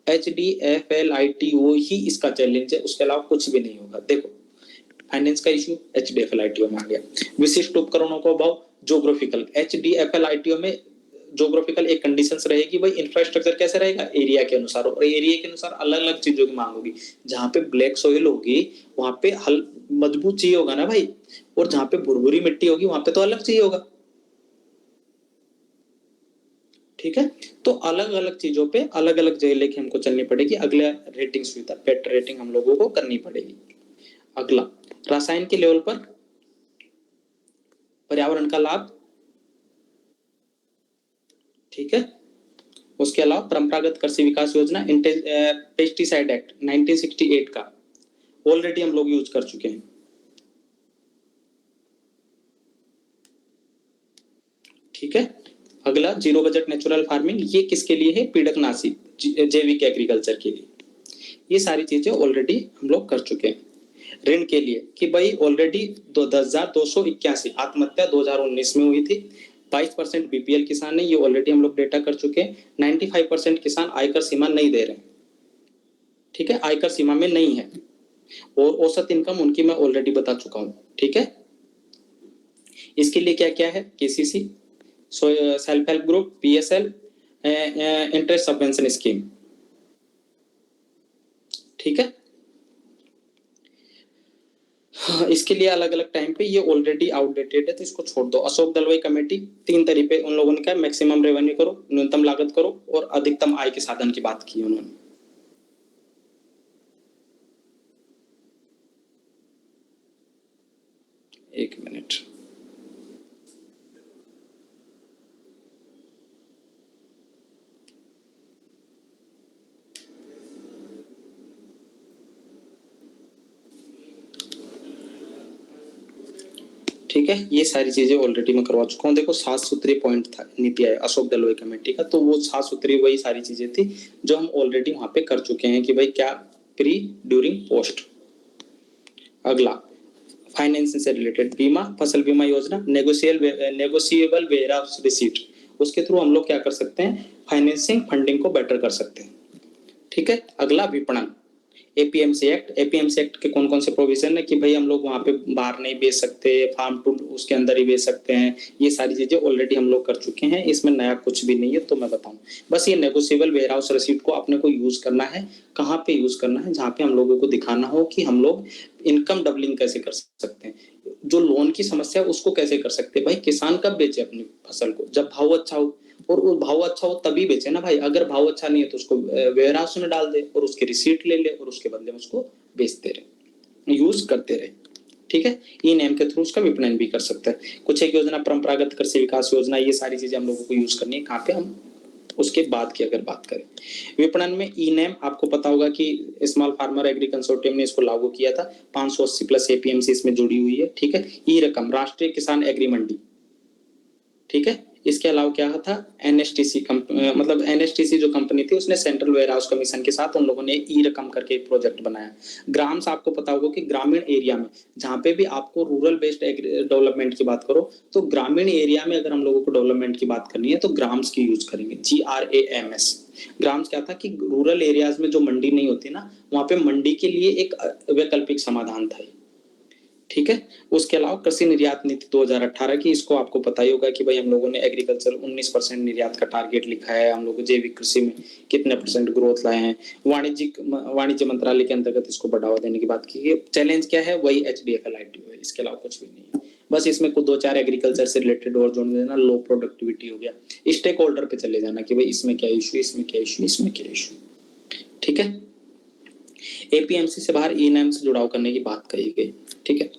S2: HDFLITO ही इसका चैलेंज है, उसके अलावा कुछ भी नहीं होगा। देखो फाइनेंस का इश्यू HDFLITO में आ गया। विशिष्ट उपकरणों का अभाव, जोग्राफिकल, HDFLITO में जोग्राफिकल एक कंडीशंस रहेगी, भाई इंफ्रास्ट्रक्चर कैसे रहेगा? एरिया के अनुसार, और एरिया के अनुसार अलग अलग चीजों की मांग होगी। जहां पे ब्लैक सोइल होगी वहां पे हल मजबूत चाहिए होगा ना भाई, और जहां पे भुरभुरी मिट्टी होगी वहां पे तो अलग चाहिए होगा। ठीक है, तो अलग अलग चीजों पे अलग अलग जगह लेके हमको चलनी पड़ेगी। अगला रेटिंग सुविधा, पेट रेटिंग हम लोगों को करनी पड़ेगी। अगला रसायन के लेवल पर पर्यावरण का लाभ। ठीक है, उसके अलावा परंपरागत कृषि विकास योजना, पेस्टिसाइड एक्ट 1968 का ऑलरेडी हम लोग यूज कर चुके हैं। ठीक है, अगला जीरो बजट नेचुरल फार्मिंग, ये किसके लिए है? पीड़कनाशी, जैविक एग्रीकल्चर के लिए। ये सारी चीजें ऑलरेडी हम लोग कर चुके हैं। ऋण के लिए कि भाई ऑलरेडी 10,281 आत्महत्या 2019 में हुई थी। 22% बीपीएल किसान है, ये ऑलरेडी हम लोग डेटा कर चुके हैं। 95% किसान आयकर सीमा नहीं दे रहे हैं। ठीक है, आयकर सीमा में नहीं है, और औसत इनकम उनकी मैं ऑलरेडी बता चुका हूं। ठीक है, इसके लिए क्या क्या है? KCC, self help group, PSL, interest subvention scheme. ठीक है, हाँ, इसके लिए अलग अलग टाइम पे, ये ऑलरेडी आउटडेटेड है तो इसको छोड़ दो। अशोक दलवाई कमेटी 3 तरीके उन लोगों ने कहा, मैक्सिमम रेवेन्यू करो, न्यूनतम लागत करो, और अधिकतम आय के साधन की बात की उन्होंने। एक मिनट, ठीक है, ये सारी चीजें ऑलरेडी मैं करवा चुका हूँ। देखो 7 सूत्रीय पॉइंट था नीति आयोग अशोक दलवाई कमेटी का, तो वो 7 सूत्रीय वही सारी चीजें थी जो हम ऑलरेडी वहां पे कर चुके हैं कि भाई क्या प्री, ड्यूरिंग, पोस्ट। अगला फाइनेंस से रिलेटेड बीमा, फसल बीमा योजना, नेगोशिएबल वेयरहाउस रिसीट, उसके थ्रू हम लोग क्या कर सकते हैं? फाइनेंसिंग, फंडिंग को बेटर कर सकते हैं। ठीक है, अगला विपणन, एपीएमसी एक्ट के कौन कौन से प्रोविजन है कि भाई हम लोग वहाँ पे बाहर नहीं बेच सकते, फार्म टू उसके अंदर ही बेच सकते हैं, ये सारी चीजें ऑलरेडी हम लोग कर चुके हैं, इसमें नया कुछ भी नहीं है। तो मैं बताऊं, बस ये नेगोशिएबल वेयर हाउस रसीद को अपने को यूज करना है। कहाँ पे यूज करना है? जहाँ पे हम लोगों को दिखाना हो कि हम लोग इनकम डबलिंग कैसे कर सकते हैं, जो लोन की समस्या है उसको कैसे कर सकते हैं। भाई किसान कब बेचे अपनी फसल को? जब भाव अच्छा हो, और वो भाव अच्छा हो तभी बेचे ना भाई। अगर भाव अच्छा नहीं है तो उसको वेयर हाउस में डाल दे और उसकी रिसीट ले ले और उसके बदले में उसको बेचते रहे, यूज करते रहे। ठीक है, ई नेम के थ्रू उसका विपणन भी कर सकता है। कुछ एक योजना परंपरागत कृषि विकास योजना, ये सारी चीजें हम लोगों को यूज करनी है। कहाँ पे? हम उसके बाद की अगर बात करें विपणन में, ई नेम आपको पता होगा कि स्मॉल फार्मर एग्री कंसोर्टियम ने इसको लागू किया था। 580 प्लस एपीएमसी इसमें जुड़ी हुई है। ठीक है, ई रकम राष्ट्रीय किसान एग्री मंडी। ठीक है, इसके अलावा क्या था? एनएसटीसी मतलब एनएसटीसी जो कंपनी थी उसने सेंट्रल वेयर हाउस कमीशन के साथ उन लोगों ने ई रकम करके एक प्रोजेक्ट बनाया। ग्राम्स आपको पता होगा कि ग्रामीण एरिया में, जहाँ पे भी आपको रूरल बेस्ड डेवलपमेंट की बात करो तो ग्रामीण एरिया में अगर हम लोगों को डेवलपमेंट की बात करनी है तो ग्राम्स की यूज करेंगे, GRAMS। ग्राम्स क्या था कि रूरल एरियाज में जो मंडी नहीं होती ना, वहां पे मंडी के लिए एक वैकल्पिक समाधान था। ठीक है, उसके अलावा कृषि निर्यात नीति 2018 की, इसको आपको पता ही होगा कि भाई हम लोगों ने एग्रीकल्चर 19% निर्यात का टारगेट लिखा है। हम लोग जैविक कृषि में कितने % ग्रोथ लाए हैं। वाणिज्य मंत्रालय के अंतर्गत इसको बढ़ावा देने की बात की है। चैलेंज क्या है? वही HDFL ITO है, इसके अलावा कुछ भी नहीं है। बस इसमें कुछ 2-4 एग्रीकल्चर से रिलेटेड और जोड़ देना। लो प्रोडक्टिविटी हो गया, स्टेक होल्डर पे चले जाना कि भाई इसमें क्या इशू, इसमें क्या इशू, इसमें क्या इशू। ठीक है, एपीएमसी से बाहर ई नेम से जुड़ाव करने की बात कही गई। ठीक है,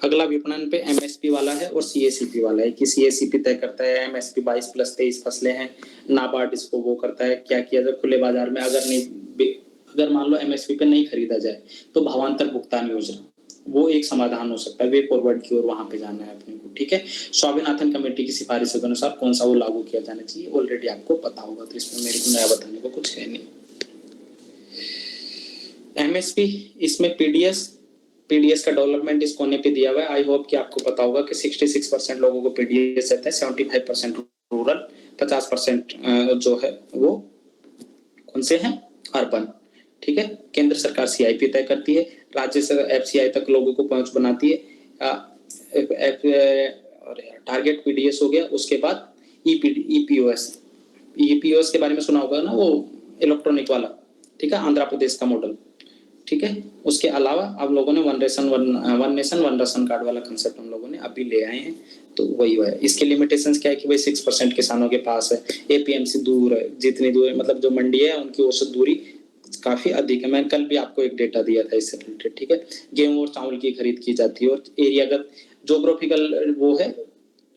S2: अगला विपणन पे एमएसपी वाला है और सीएसीपी वाला है कि सीएसीपी तय करता है एमएसपी 22+23 फसलें हैं, नाबार्ड इसको वो करता है। क्या किया जाए खुले बाजार में? अगर मान लो एमएसपी पे नहीं खरीदा जाए तो भावांतर भुगतान योजना, वो एक समाधान हो सकता है। वे फॉरवर्ड की ओर वहां पे जाना है अपने को। ठीक है, स्वामीनाथन कमेटी की सिफारिशों के अनुसार कौन सा वो लागू किया जाना चाहिए, ऑलरेडी आपको पता होगा, तो इसमें मेरे को नया बताने को कुछ है नहीं। एमएसपी, इसमें पीडीएस का डेवलपमेंट इस कोने पे दिया हुआ है। आई होप कि आपको पता होगा कि 66% लोगों को पीडीएस रहता है, 75% रूरल, 50% जो है वो कौन से हैं? अर्बन। ठीक है, केंद्र सरकार सीआईपी तय करती है, राज्य से एफसीआई तक लोगों को पहुंच बनाती है। टारगेट पीडीएस हो गया, उसके बाद ईपीओएस के बारे में सुना होगा ना, वो इलेक्ट्रॉनिक वाला। ठीक है, आंध्र प्रदेश का मॉडल। ठीक है, उसके अलावा अब लोगों ने one nation one ration card वाला कंसेप्ट हम लोगों ने अभी ले आए हैं, तो वही हुआ है। इसके लिमिटेशंस क्या है कि भाई 6% किसानों के पास है, एपीएमसी दूर है, जितनी दूर है मतलब जो मंडी है उनकी औसत दूरी काफी अधिक है। मैंने कल भी आपको एक डेटा दिया था इससे रिलेटेड। ठीक है, गेहूं और चावल की खरीद की जाती है और एरियागत जोग्राफिकल वो है,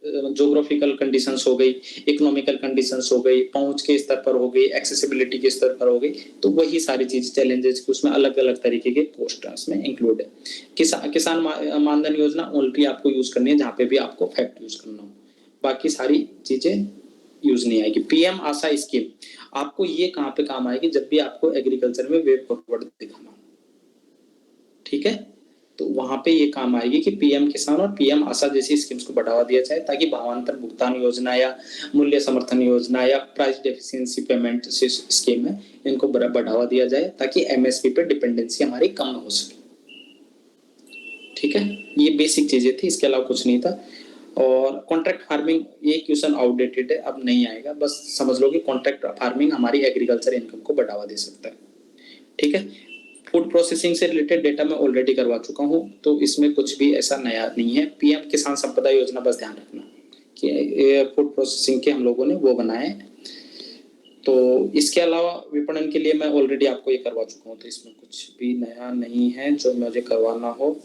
S2: जोग्राफिकल कंडीशंस हो गई, इकोनॉमिकल कंडीशंस हो गई, पहुंच के स्तर पर हो गई, एक्सेसिबिलिटी के स्तर पर हो गई, तो वही सारी चीज चैलेंजेस उसमें अलग अलग तरीके के कोस्ट उसमें इंक्लूड है। किसान मानधन योजना ओनली आपको यूज करनी है जहाँ पे भी आपको फैक्ट यूज करना हो, बाकी सारी चीजें यूज नहीं आएगी। पीएम आशा स्कीम आपको ये कहाँ पे काम आएगी? जब भी आपको एग्रीकल्चर में वे फॉरवर्ड दिखाना हो। ठीक है, तो वहां पे ये काम आएगी कि पीएम किसान और पीएम आशा जैसी स्कीम्स को बढ़ावा दिया जाए, ताकि भावांतर भुगतान योजना या मूल्य समर्थन योजना या प्राइस डेफिशिएंसी पेमेंट स्कीम है, इनको बढ़ावा दिया जाए ताकि एमएसपी पे डिपेंडेंसी हमारी कम हो सके। ठीक है, ये बेसिक चीजें थी, इसके अलावा कुछ नहीं था। और कॉन्ट्रैक्ट फार्मिंग, ये क्वेश्चन आउटडेटेड है, अब नहीं आएगा, बस समझ लो कि कॉन्ट्रैक्ट फार्मिंग हमारी एग्रीकल्चर इनकम को बढ़ावा दे सकता है। ठीक है, फूड प्रोसेसिंग से रिलेटेड डेटा मैं ऑलरेडी करवा चुका हूं, तो इसमें कुछ भी ऐसा नया नहीं है। पीएम किसान संपदा योजना, बस ध्यान रखना कि फूड प्रोसेसिंग के हम लोगों ने वो बनाए। तो इसके अलावा विपणन के लिए मैं ऑलरेडी आपको ये करवा चुका हूं, तो इसमें कुछ भी नया नहीं है जो मुझे करवाना हो।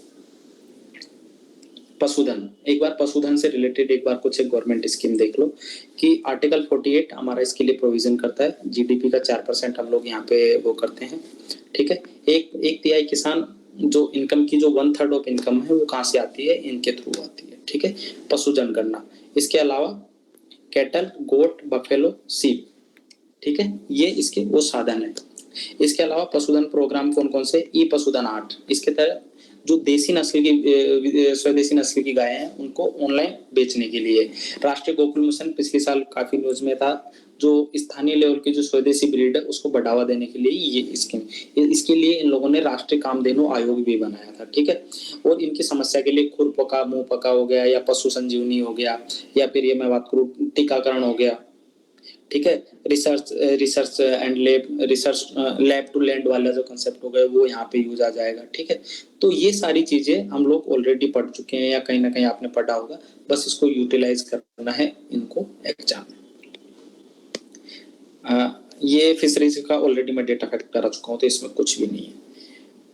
S2: पशुधन, एक बार पशुधन से रिलेटेड एक बार कुछ एक गवर्नमेंट स्कीम देख लो कि आर्टिकल 48 हमारा इसके लिए प्रोविजन करता है। जीडीपी का 4% हम लोग यहाँ पे वो करते हैं। ठीक है, एक तिहाई किसान जो इनकम की जो 1/3 ऑफ इनकम है वो कहाँ से आती है? इनके थ्रू आती है। ठीक है, पशुधन गणना। इसके अलावा कैटल, गोट, बफेलो, सीप, ठीक है, ये इसके वो साधन है। इसके अलावा पशुधन प्रोग्राम कौन कौन से? ई पशुधन 8, इसके तहत जो देसी नस्ल की स्वदेशी नस्ल की गायें हैं उनको ऑनलाइन बेचने के लिए। राष्ट्रीय गोकुल मिशन पिछले साल काफी न्यूज में था, जो स्थानीय लेवल की जो स्वदेशी ब्रीड है उसको बढ़ावा देने के लिए ये स्कीम, इसके लिए इन लोगों ने राष्ट्रीय कामधेनु आयोग भी बनाया था, ठीक है। और इनकी समस्या के लिए खुर पका, मुंह पका हो गया, या पशु संजीवनी हो गया, या फिर ये मैं बात करूँ टीकाकरण हो गया, ठीक है। Research and lab to land वाला जो कंसेप्ट हो गया वो यहाँ पे यूज आ जाएगा, ठीक है। तो ये सारी चीजें हम लोग ऑलरेडी पढ़ चुके हैं या कहीं ना कहीं आपने पढ़ा होगा, बस इसको यूटिलाइज करना है इनको एग्जाम। ये फिशरीज का ऑलरेडी मैं डेटा कलेक्ट करा चुका हूँ, तो इसमें कुछ भी नहीं है।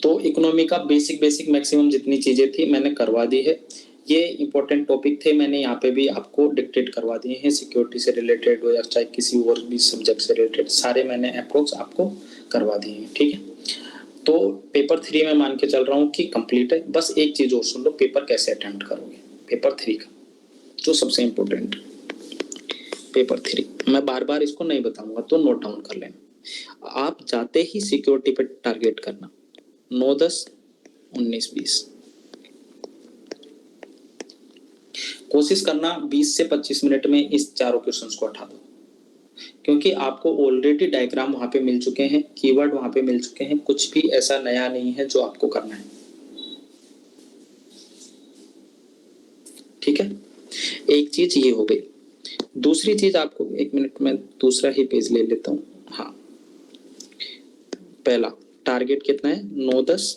S2: तो इकोनॉमी का बेसिक मैक्सिमम जितनी चीजें थी मैंने करवा दी है। ये इंपॉर्टेंट टॉपिक थे, मैंने यहाँ पे भी आपको डिक्टेट करवा दिए हैं, सिक्योरिटी से रिलेटेड हो या चाहे किसी और भी सब्जेक्ट से रिलेटेड, सारे मैंने अप्रोक्स आपको करवा दिए हैं, ठीक है। तो पेपर 3 में मान के चल रहा हूँ कि कंप्लीट है। बस एक चीज और सुन लो, पेपर कैसे अटेम्प्ट करोगे पेपर 3 का, जो सबसे इम्पोर्टेंट पेपर 3, मैं बार बार इसको नहीं बताऊंगा, तो नोट डाउन कर लेना। आप जाते ही सिक्योरिटी पे टारगेट करना, 9, 10, 19, 20, कोशिश करना 20 से 25 मिनट में इस चारों क्वेश्चंस को हटा दो, क्योंकि आपको ऑलरेडी डायग्राम वहां पे मिल चुके हैं, कीवर्ड वहां पे मिल चुके हैं, कुछ भी ऐसा नया नहीं है जो आपको करना है, ठीक है। एक चीज ये हो गई। दूसरी चीज आपको, एक मिनट में दूसरा ही पेज ले लेता हूँ। हाँ, पहला टारगेट कितना है, 9, 10,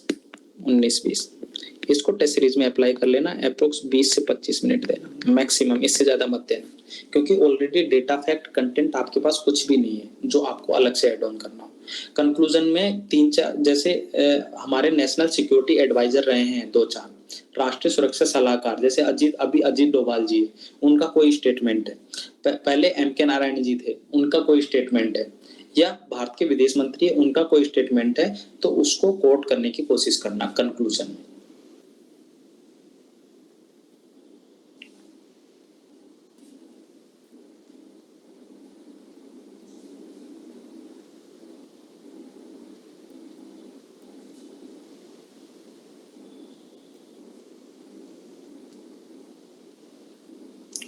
S2: 19, 20, इसको टेस्ट सीरीज में अप्लाई कर लेना। अप्रोक्स 20 से 25 मिनट देना मैक्सिमम, इससे ज्यादा मत देना, क्योंकि ऑलरेडी डेटा फैक्ट कंटेंट आपके पास कुछ भी नहीं है जो आपको अलग से ऐड ऑन करना हो। कंक्लूजन में 3-4 जैसे हमारे नेशनल सिक्योरिटी एडवाइजर रहे हैं 2-4, राष्ट्रीय सुरक्षा सलाहकार जैसे अजीत डोभाल जी है, उनका कोई स्टेटमेंट है, पहले MK नारायण जी थे, उनका कोई स्टेटमेंट है, या भारत के विदेश मंत्री है, उनका कोई स्टेटमेंट है, तो उसको कोट करने की कोशिश करना कंक्लूजन में।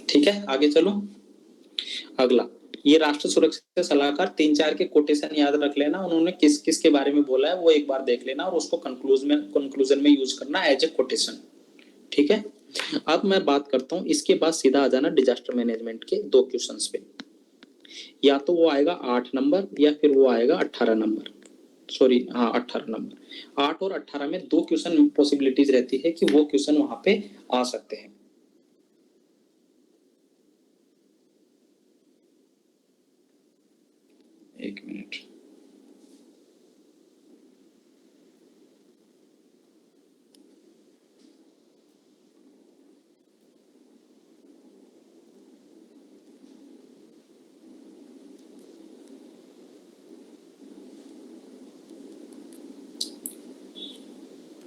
S2: ठीक है, आगे चलो। अगला, ये राष्ट्रीय सुरक्षा सलाहकार 3-4 के कोटेशन याद रख लेना, उन्होंने किस किस के बारे में बोला है वो एक बार देख लेना, और उसको कंक्लूजन में यूज करना एज ए कोटेशन, ठीक है। अब मैं बात करता हूँ, इसके बाद सीधा आ जाना डिजास्टर मैनेजमेंट के 2 क्वेश्चंस पे, या तो वो आएगा 8 नंबर या फिर वो आएगा 18 नंबर, सॉरी हाँ 18 नंबर। 8 और 18 में 2 क्वेश्चन पॉसिबिलिटीज रहती है कि वो क्वेश्चन वहां पे आ सकते हैं। एक मिनट,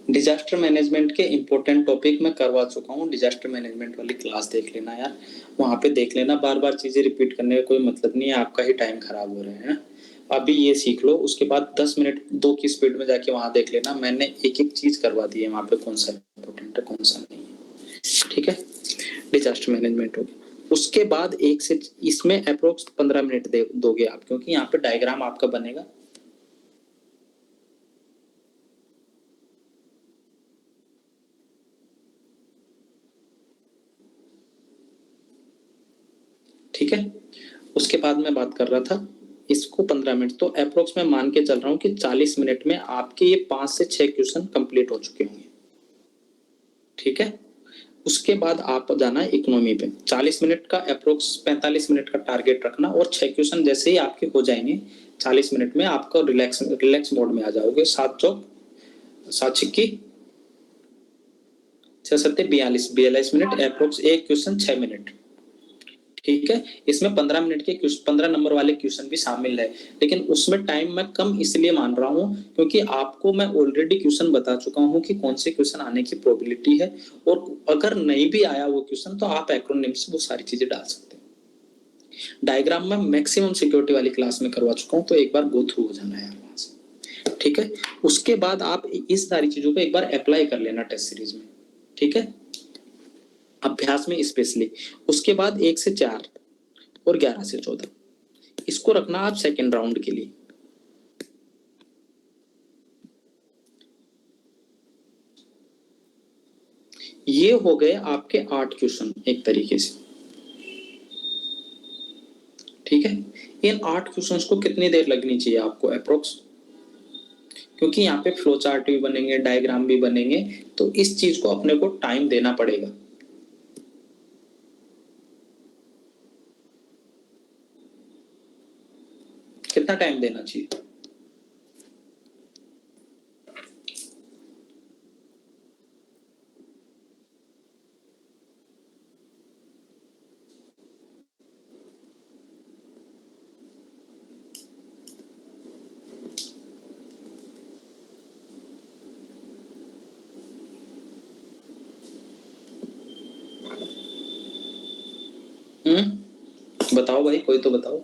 S2: डिजास्टर मैनेजमेंट के इंपॉर्टेंट टॉपिक मैं करवा चुका हूँ, डिजास्टर मैनेजमेंट वाली क्लास देख लेना यार, वहां पे देख लेना, बार बार चीजें रिपीट करने का कोई मतलब नहीं है, आपका ही टाइम खराब हो रहा है। अभी ये सीख लो, उसके बाद 10 मिनट 2 की स्पीड में जाके वहां देख लेना, मैंने एक एक चीज करवा दी है वहां पे, कौन सा इंपॉर्टेंट है कौन सा नहीं है, ठीक है। डिजास्टर मैनेजमेंट हो गया, उसके बाद एक से इसमें अप्रोक्स 15 मिनट दोगे आप, क्योंकि यहाँ पे डायग्राम आपका बनेगा। ठीक है, उसके बाद मैं बात कर रहा था इसको 15 मिनट, तो अप्रोक्स मैं मान के चल रहा हूँ कि 40 मिनट में आपके ये 5 से 6 क्वेश्चन कंप्लीट हो चुके होंगे, ठीक है। उसके बाद आप जाना है इकोनॉमी पे, 40 मिनट का अप्रोक्स 45 मिनट का टारगेट रखना, और 6 क्वेश्चन जैसे ही आपके हो जाएंगे 40 मिनट में आपका रिलैक्स मोड में आ जाओगे। 7 चौक 7 छिक्की 6 सत्ते 42 मिनट, अप्रोक्स एक क्वेश्चन 6 मिनट, ठीक है। इसमें 15 मिनट के 15 नंबर वाले क्वेश्चन भी शामिल है, लेकिन उसमें टाइम मैं कम इसलिए मान रहा हूं क्योंकि आपको मैं ऑलरेडी क्वेश्चन बता चुका हूं कि कौन से क्वेश्चन आने की प्रोबेबिलिटी है, और अगर नहीं भी आया वो क्वेश्चन तो आप एक्रोनिम से वो सारी चीजें डाल सकते हैं। डायग्राम में मैक्सिमम सिक्योरिटी वाली क्लास में करवा चुका हूं, तो एक बार गो थ्रू हो जाना है वहां से, ठीक है। उसके बाद आप इस सारी चीजों को एक बार अप्लाई कर लेना टेस्ट सीरीज में, ठीक है, अभ्यास में स्पेशली। उसके बाद 1 से 4 और 11 से 14 इसको रखना आप सेकेंड राउंड के लिए। ये हो गए आपके 8 क्वेश्चन एक तरीके से, ठीक है। इन 8 क्वेश्चंस को कितनी देर लगनी चाहिए आपको अप्रोक्स, क्योंकि यहाँ पे फ्लो चार्ट भी बनेंगे, डायग्राम भी बनेंगे, तो इस चीज को अपने को टाइम देना पड़ेगा। कितना टाइम देना चाहिए? बताओ भाई, कोई तो बताओ।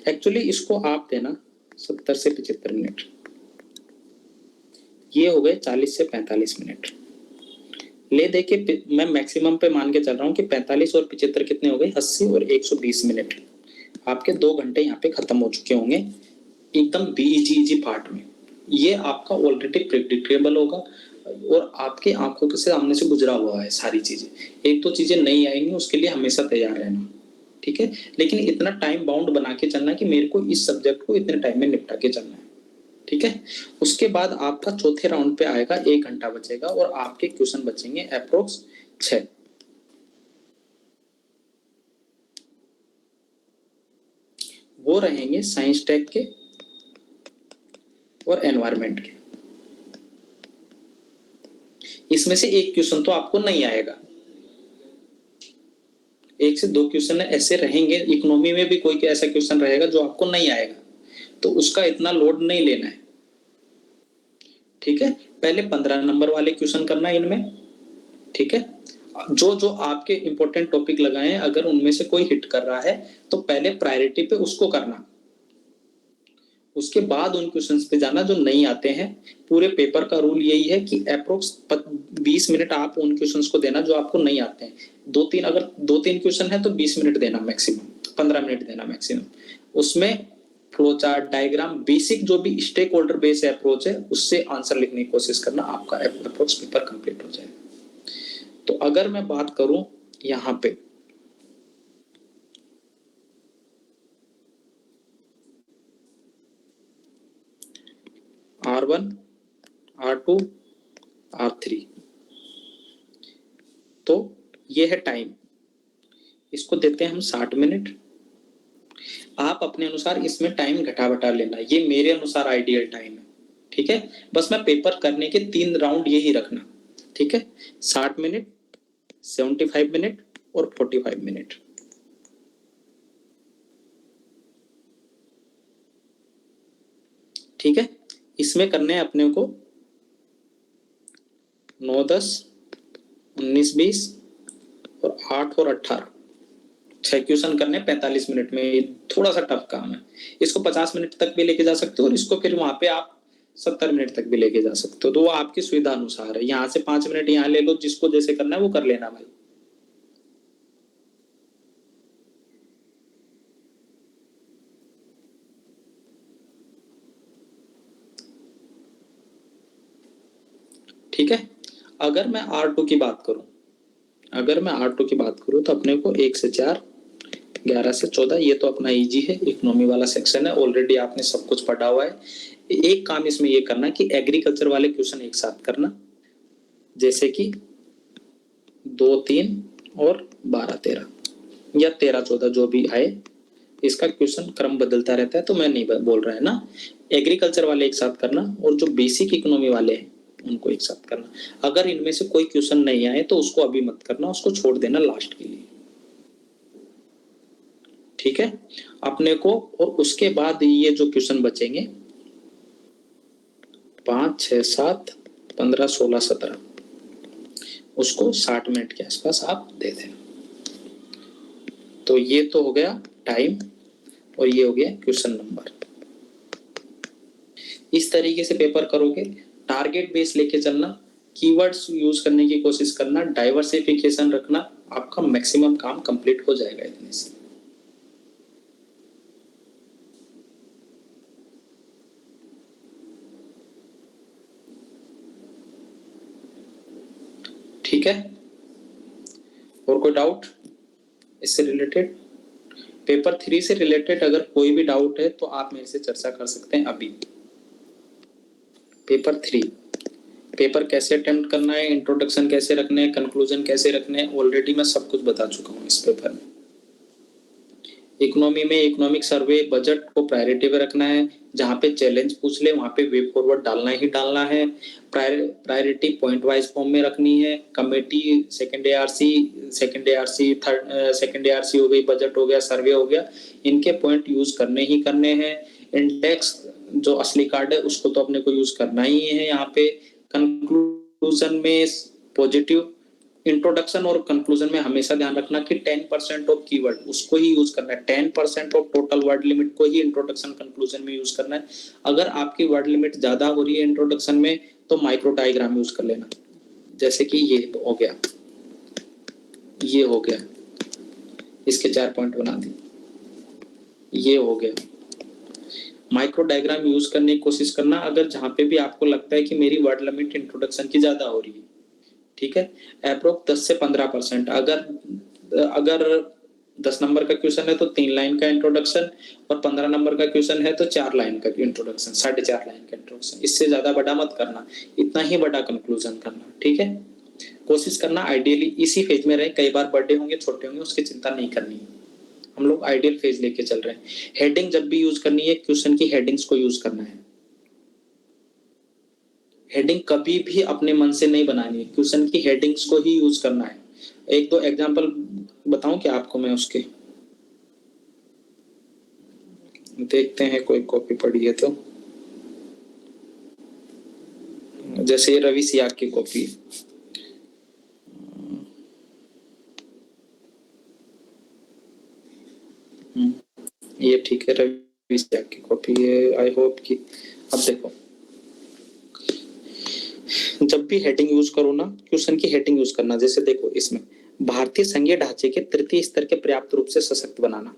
S2: एक्चुअली इसको आप देना 70 से 75 मिनट, ये हो गए 40 से 45 मिनट। ले दे के मैं मैक्सिमम पे मान के चल रहा हूँ कि 45 और 75 कितने हो गए, 80 और 120 मिनट। आपके 2 घंटे यहाँ पे खत्म हो चुके होंगे एकदम इजी पार्ट में। ये आपका ऑलरेडी प्रेडिक्टेबल होगा और आपके आंखों के सामने से गुजरा हुआ है सारी चीजें। एक तो चीजें नहीं आएंगी, उसके लिए हमेशा तैयार रहना, ठीक है। लेकिन इतना टाइम बाउंड बना के चलना कि मेरे को इस सब्जेक्ट को इतने टाइम में निपटा के चलना है, ठीक है। उसके बाद आपका चौथे राउंड पे आएगा, 1 घंटा बचेगा और आपके क्वेश्चन बचेंगे अप्रोक्स 6। वो रहेंगे साइंस टेक के और एनवायरमेंट के। इसमें से एक क्वेश्चन तो आपको नहीं आएगा, 1 से 2 क्वेश्चन ऐसे रहेंगे। इकोनॉमी में भी कोई ऐसा क्वेश्चन रहेगा जो आपको नहीं आएगा, तो उसका इतना लोड नहीं लेना है, ठीक है। पहले 15 नंबर वाले क्वेश्चन करना है इनमें, ठीक है। जो आपके इंपॉर्टेंट टॉपिक लगाए हैं, अगर उनमें से कोई हिट कर रहा है तो पहले प्रायोरिटी पे उसको करना, उसके बाद उन क्वेश्चंस पे जाना जो नहीं आते हैं। पूरे पेपर का रूल यही है कि अप्रोक्स 20 मिनट आप उन क्वेश्चंस को देना जो आपको नहीं आते हैं। 2-3 अगर 2-3 क्वेश्चन है तो 20 मिनट देना मैक्सिमम, 15 मिनट देना मैक्सिमम। उसमें फ्लो चार्ट, डायग्राम, बेसिक जो भी स्टेक होल्डर बेस्ड अप्रोच है उससे आंसर लिखने की कोशिश करना, आपका अप्रोच पेपर कंप्लीट हो जाएगा। तो अगर मैं बात करूं यहाँ पे R1, R2, R3, तो ये है टाइम, इसको देते हैं हम 60 मिनट। आप अपने अनुसार इसमें टाइम घटा बटा लेना, ये मेरे अनुसार आइडियल टाइम है, ठीक है। बस मैं पेपर करने के 3 राउंड यही रखना, ठीक है। 60 मिनट, 75 मिनट और 45 मिनट। ठीक है, इसमें करने हैं अपने को 9, 10, 19, 20 और 8 और 18, 6 क्वेश्चन करने 45 मिनट में। थोड़ा सा टफ काम है, इसको 50 मिनट तक भी लेके जा सकते हो और इसको फिर वहां पे आप 70 मिनट तक भी लेके जा सकते हो, तो वो आपकी सुविधा अनुसार है। यहाँ से 5 मिनट यहाँ ले लो, जिसको जैसे करना है वो कर लेना भाई। ठीक है, अगर मैं R2 की बात करूं, तो अपने को 1 से 4, 11 से 14, ये तो अपना इजी है, इकोनॉमी वाला सेक्शन है, ऑलरेडी आपने सब कुछ पढ़ा हुआ है। एक काम इसमें ये करना कि एग्रीकल्चर वाले क्वेश्चन एक साथ करना, जैसे कि 2, 3 और 12, 13 या 13, 14 जो भी आए। इसका क्वेश्चन क्रम बदलता रहता है तो मैं नहीं बोल रहा है ना। एग्रीकल्चर वाले एक साथ करना और जो बेसिक इकोनॉमी वाले हैं उनको एक साथ करना। अगर इनमें से कोई क्वेश्चन नहीं आए तो उसको अभी मत करना, उसको छोड़ देना लास्ट के लिए, ठीक है अपने को। और उसके बाद ये जो क्वेश्चन बचेंगे 5, 6, 7, 15, 16, 17, उसको 60 मिनट के आसपास आप दे दें। तो ये तो हो गया टाइम और ये हो गया क्वेश्चन नंबर। इस तरीके से पेपर करोगे, टारगेट बेस लेके चलना, कीवर्ड्स यूज करने की कोशिश करना, डाइवर्सिफिकेशन रखना, आपका मैक्सिमम काम कंप्लीट हो जाएगा इतने से। ठीक है, और कोई डाउट इससे रिलेटेड? पेपर 3 से रिलेटेड अगर कोई भी डाउट है तो आप मेरे से चर्चा कर सकते हैं अभी। पेपर 3, पेपर कैसे अटेम्प्ट करना है, इंट्रोडक्शन कैसे रखने हैं, कंक्लूजन कैसे रखने हैं, ऑलरेडी मैं सब कुछ बता चुका हूँ इस पेपर में। इकोनॉमी में इकोनॉमिक सर्वे, बजट को प्रायोरिटी पे रखना है, जहाँ पे चैलेंज पूछ ले वहाँ पे वे फॉरवर्ड डालना ही डालना है। प्रायोरिटी पॉइंट वाइज फॉर्म में रखनी है। कमेटी सेकंड एआरसी हो गई, बजट हो गया, सर्वे हो गया, इनके पॉइंट यूज करने ही करने हैं। इंडेक्स जो असली कार्ड है उसको तो अपने को यूज करना ही है यहाँ पे। कंक्लूजन में पॉजिटिव, इंट्रोडक्शन और कंक्लूजन में हमेशा ध्यान रखना कि 10% ऑफ कीवर्ड उसको ही यूज करना है। 10% ऑफ टोटल वर्ड लिमिट को ही इंट्रोडक्शन कंक्लूजन में यूज करना है। अगर आपकी वर्ड लिमिट ज्यादा हो रही है इंट्रोडक्शन में तो माइक्रो डायग्राम यूज कर लेना, जैसे कि ये हो गया, ये हो गया, इसके 4 पॉइंट बना दिए, ये हो गया। माइक्रो डायग्राम यूज करने की कोशिश करना अगर जहां पे भी आपको लगता है कि मेरी वर्ड लिमिट इंट्रोडक्शन की ज्यादा हो रही है, ठीक है। अप्रोक्स 10 से 15%। अगर 10 नंबर का क्वेश्चन है तो 3 लाइन का इंट्रोडक्शन, और 15 नंबर का क्वेश्चन है तो 4 लाइन का इंट्रोडक्शन, 4.5 लाइन का इंट्रोडक्शन। इससे ज्यादा बड़ा मत करना, इतना ही बड़ा कंक्लूजन करना, ठीक है। कोशिश करना आइडियली इसी फेज में रहे। कई बार बड़े होंगे, छोटे होंगे, उसकी चिंता नहीं करनी। हम लोग आइडियल फेज लेके चल रहे हैं। हेडिंग जब भी यूज करनी है, क्वेश्चन की हेडिंग्स को यूज करना है। हेडिंग कभी भी अपने मन से नहीं बनानी है, क्वेश्चन की हेडिंग्स को ही यूज करना है। एक दो एग्जांपल बताऊं क्या आपको मैं उसके? देखते हैं कोई कॉपी पड़ी है तो। जैसे ये रवि सियाग की कॉपी है, ये ठीक है, रवि सियाग की कॉपी है। आई होप कि अब देखो, जब भी हेडिंग यूज करो ना, क्वेश्चन की हेडिंग यूज करना। जैसे देखो इसमें, भारतीय संघीय ढांचे के तृतीय स्तर के पर्याप्त रूप से सशक्त बनाना,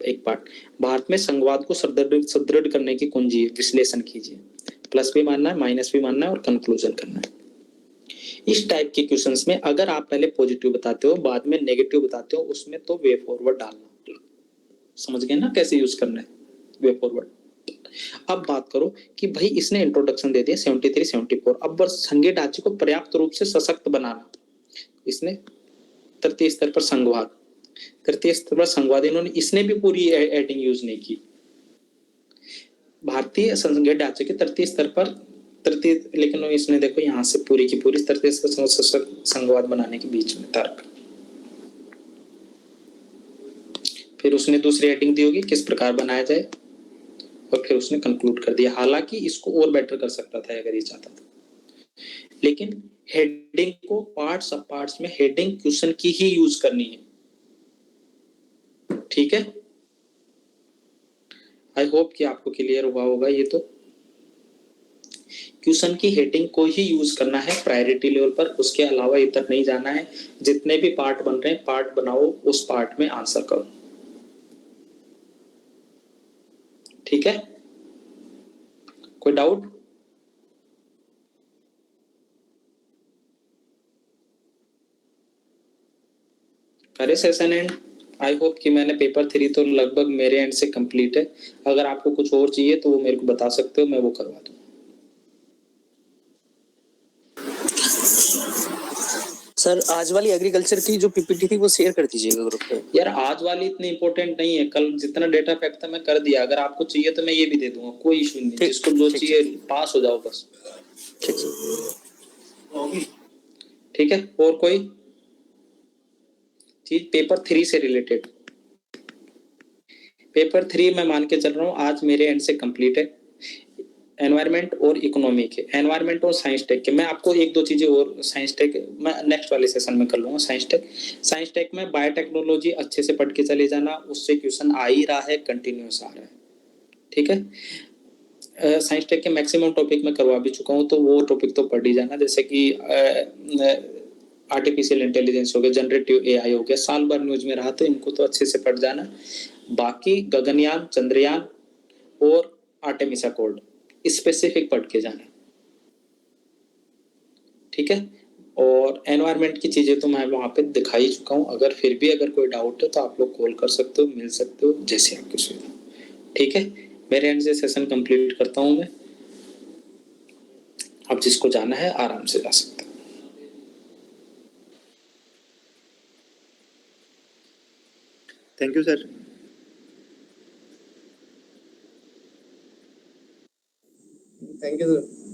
S2: एक पार्ट। भारत में संघवाद को सुदृढ़ करने की कुंजी है, विश्लेषण कीजिए। प्लस भी मानना है, माइनस भी मानना है, और कंक्लूजन करना है। इस टाइप के क्वेश्चंस में अगर आप पहले पॉजिटिव बताते हो, बाद में नेगेटिव बताते हो, उसमें तो वे फॉरवर्ड डालना। समझ गए ना कैसे यूज करना है वे फॉरवर्ड? अब बात करो कि भाई इसने इंट्रोडक्शन दे दिया 73 74। अब बस संघीय ढांचे को पर्याप्त रूप से सशक्त बनाना। इसने तृतीय स्तर पर संघवाद, तृतीय स्तर पर संघवाद, इन्होंने इसने भी पूरी एडिंग यूज नहीं की। भारतीय संघीय ढांचे के तृतीय स्तर पर तृतीय, लेकिन इसने देखो यहाँ से पूरी की पूरी तृतीय स्तर सशक्त संघवाद बनाने के बीच में तर्क। फिर उसने दूसरी हेडिंग दी होगी किस प्रकार बनाया जाए, और फिर उसने कंक्लूड कर दिया। हालांकि इसको और बेटर कर सकता था अगर ये चाहता था, लेकिन हेडिंग को पार्ट्स सब पार्ट्स में हेडिंग क्वेश्चन की ही यूज करनी है, ठीक है। आई होप कि आपको क्लियर हुआ होगा। ये तो क्वेश्चन की हेडिंग को ही यूज करना है प्रायोरिटी लेवल पर, उसके अलावा इधर नहीं जाना है। जितने भी पार्ट बन रहे हैं, पार्ट बनाओ, उस पार्ट में आंसर करो, ठीक है। कोई डाउट? करे सेशन एंड। आई होप कि मैंने पेपर 3 तो लगभग मेरे एंड से कंप्लीट है। अगर आपको कुछ और चाहिए तो वो मेरे को बता सकते हो, मैं वो करवा दूँ।
S3: सर आज वाली एग्रीकल्चर की जो पीपीटी थी वो शेयर कर दीजिएगा ग्रुप पे।
S2: यार आज वाली इतनी इंपॉर्टेंट नहीं है, कल जितना डेटा पैक था मैं कर दिया। अगर आपको चाहिए तो मैं ये भी दे दूंगा, कोई इशू नहीं। जिसको जो चाहिए पास हो जाओ बस,
S3: ठीक सर।
S2: ठीक है। और कोई चीज पेपर 3 से रिलेटेड? पेपर 3 मैं मान के चल रहा हूँ आज मेरे एंड से कंप्लीट है। एनवायरमेंट और इकोनॉमी के, एनवायरमेंट और साइंस टेक के, मैं आपको एक दो चीजें और साइंस टेक मैं नेक्स्ट वाले सेशन में कर लूंगा। साइंस टेक में बायोटेक्नोलॉजी अच्छे से पढ़ के चले जाना, उससे क्वेश्चन आ ही रहा है, कंटिन्यूस आ रहा है, ठीक है। साइंस टेक के मैक्सिमम टॉपिक मैं करवा भी चुका हूँ, तो वो टॉपिक तो पढ़ ही जाना। जैसे कि आर्टिफिशियल इंटेलिजेंस हो गया, जनरेटिव एआई हो गया, साल भर न्यूज में रहा, तो इनको तो अच्छे से पढ़ जाना। बाकी गगनयान, चंद्रयान और आर्टेमिसा कोड स्पेसिफिक पढ़ के जाना, ठीक है। और एनवायरनमेंट की चीजें तो मैं वहाँ पे दिखा ही चुका हूँ। अगर फिर भी अगर कोई डाउट है तो आप लोग कॉल कर सकते हो, मिल सकते हो, जैसे आपकी सुविधा। ठीक है, मेरे एंड से सेशन कंप्लीट करता हूँ मैं। अब जिसको जाना है आराम से जा सकते हो।
S4: Thank you sir.
S5: Thank you sir.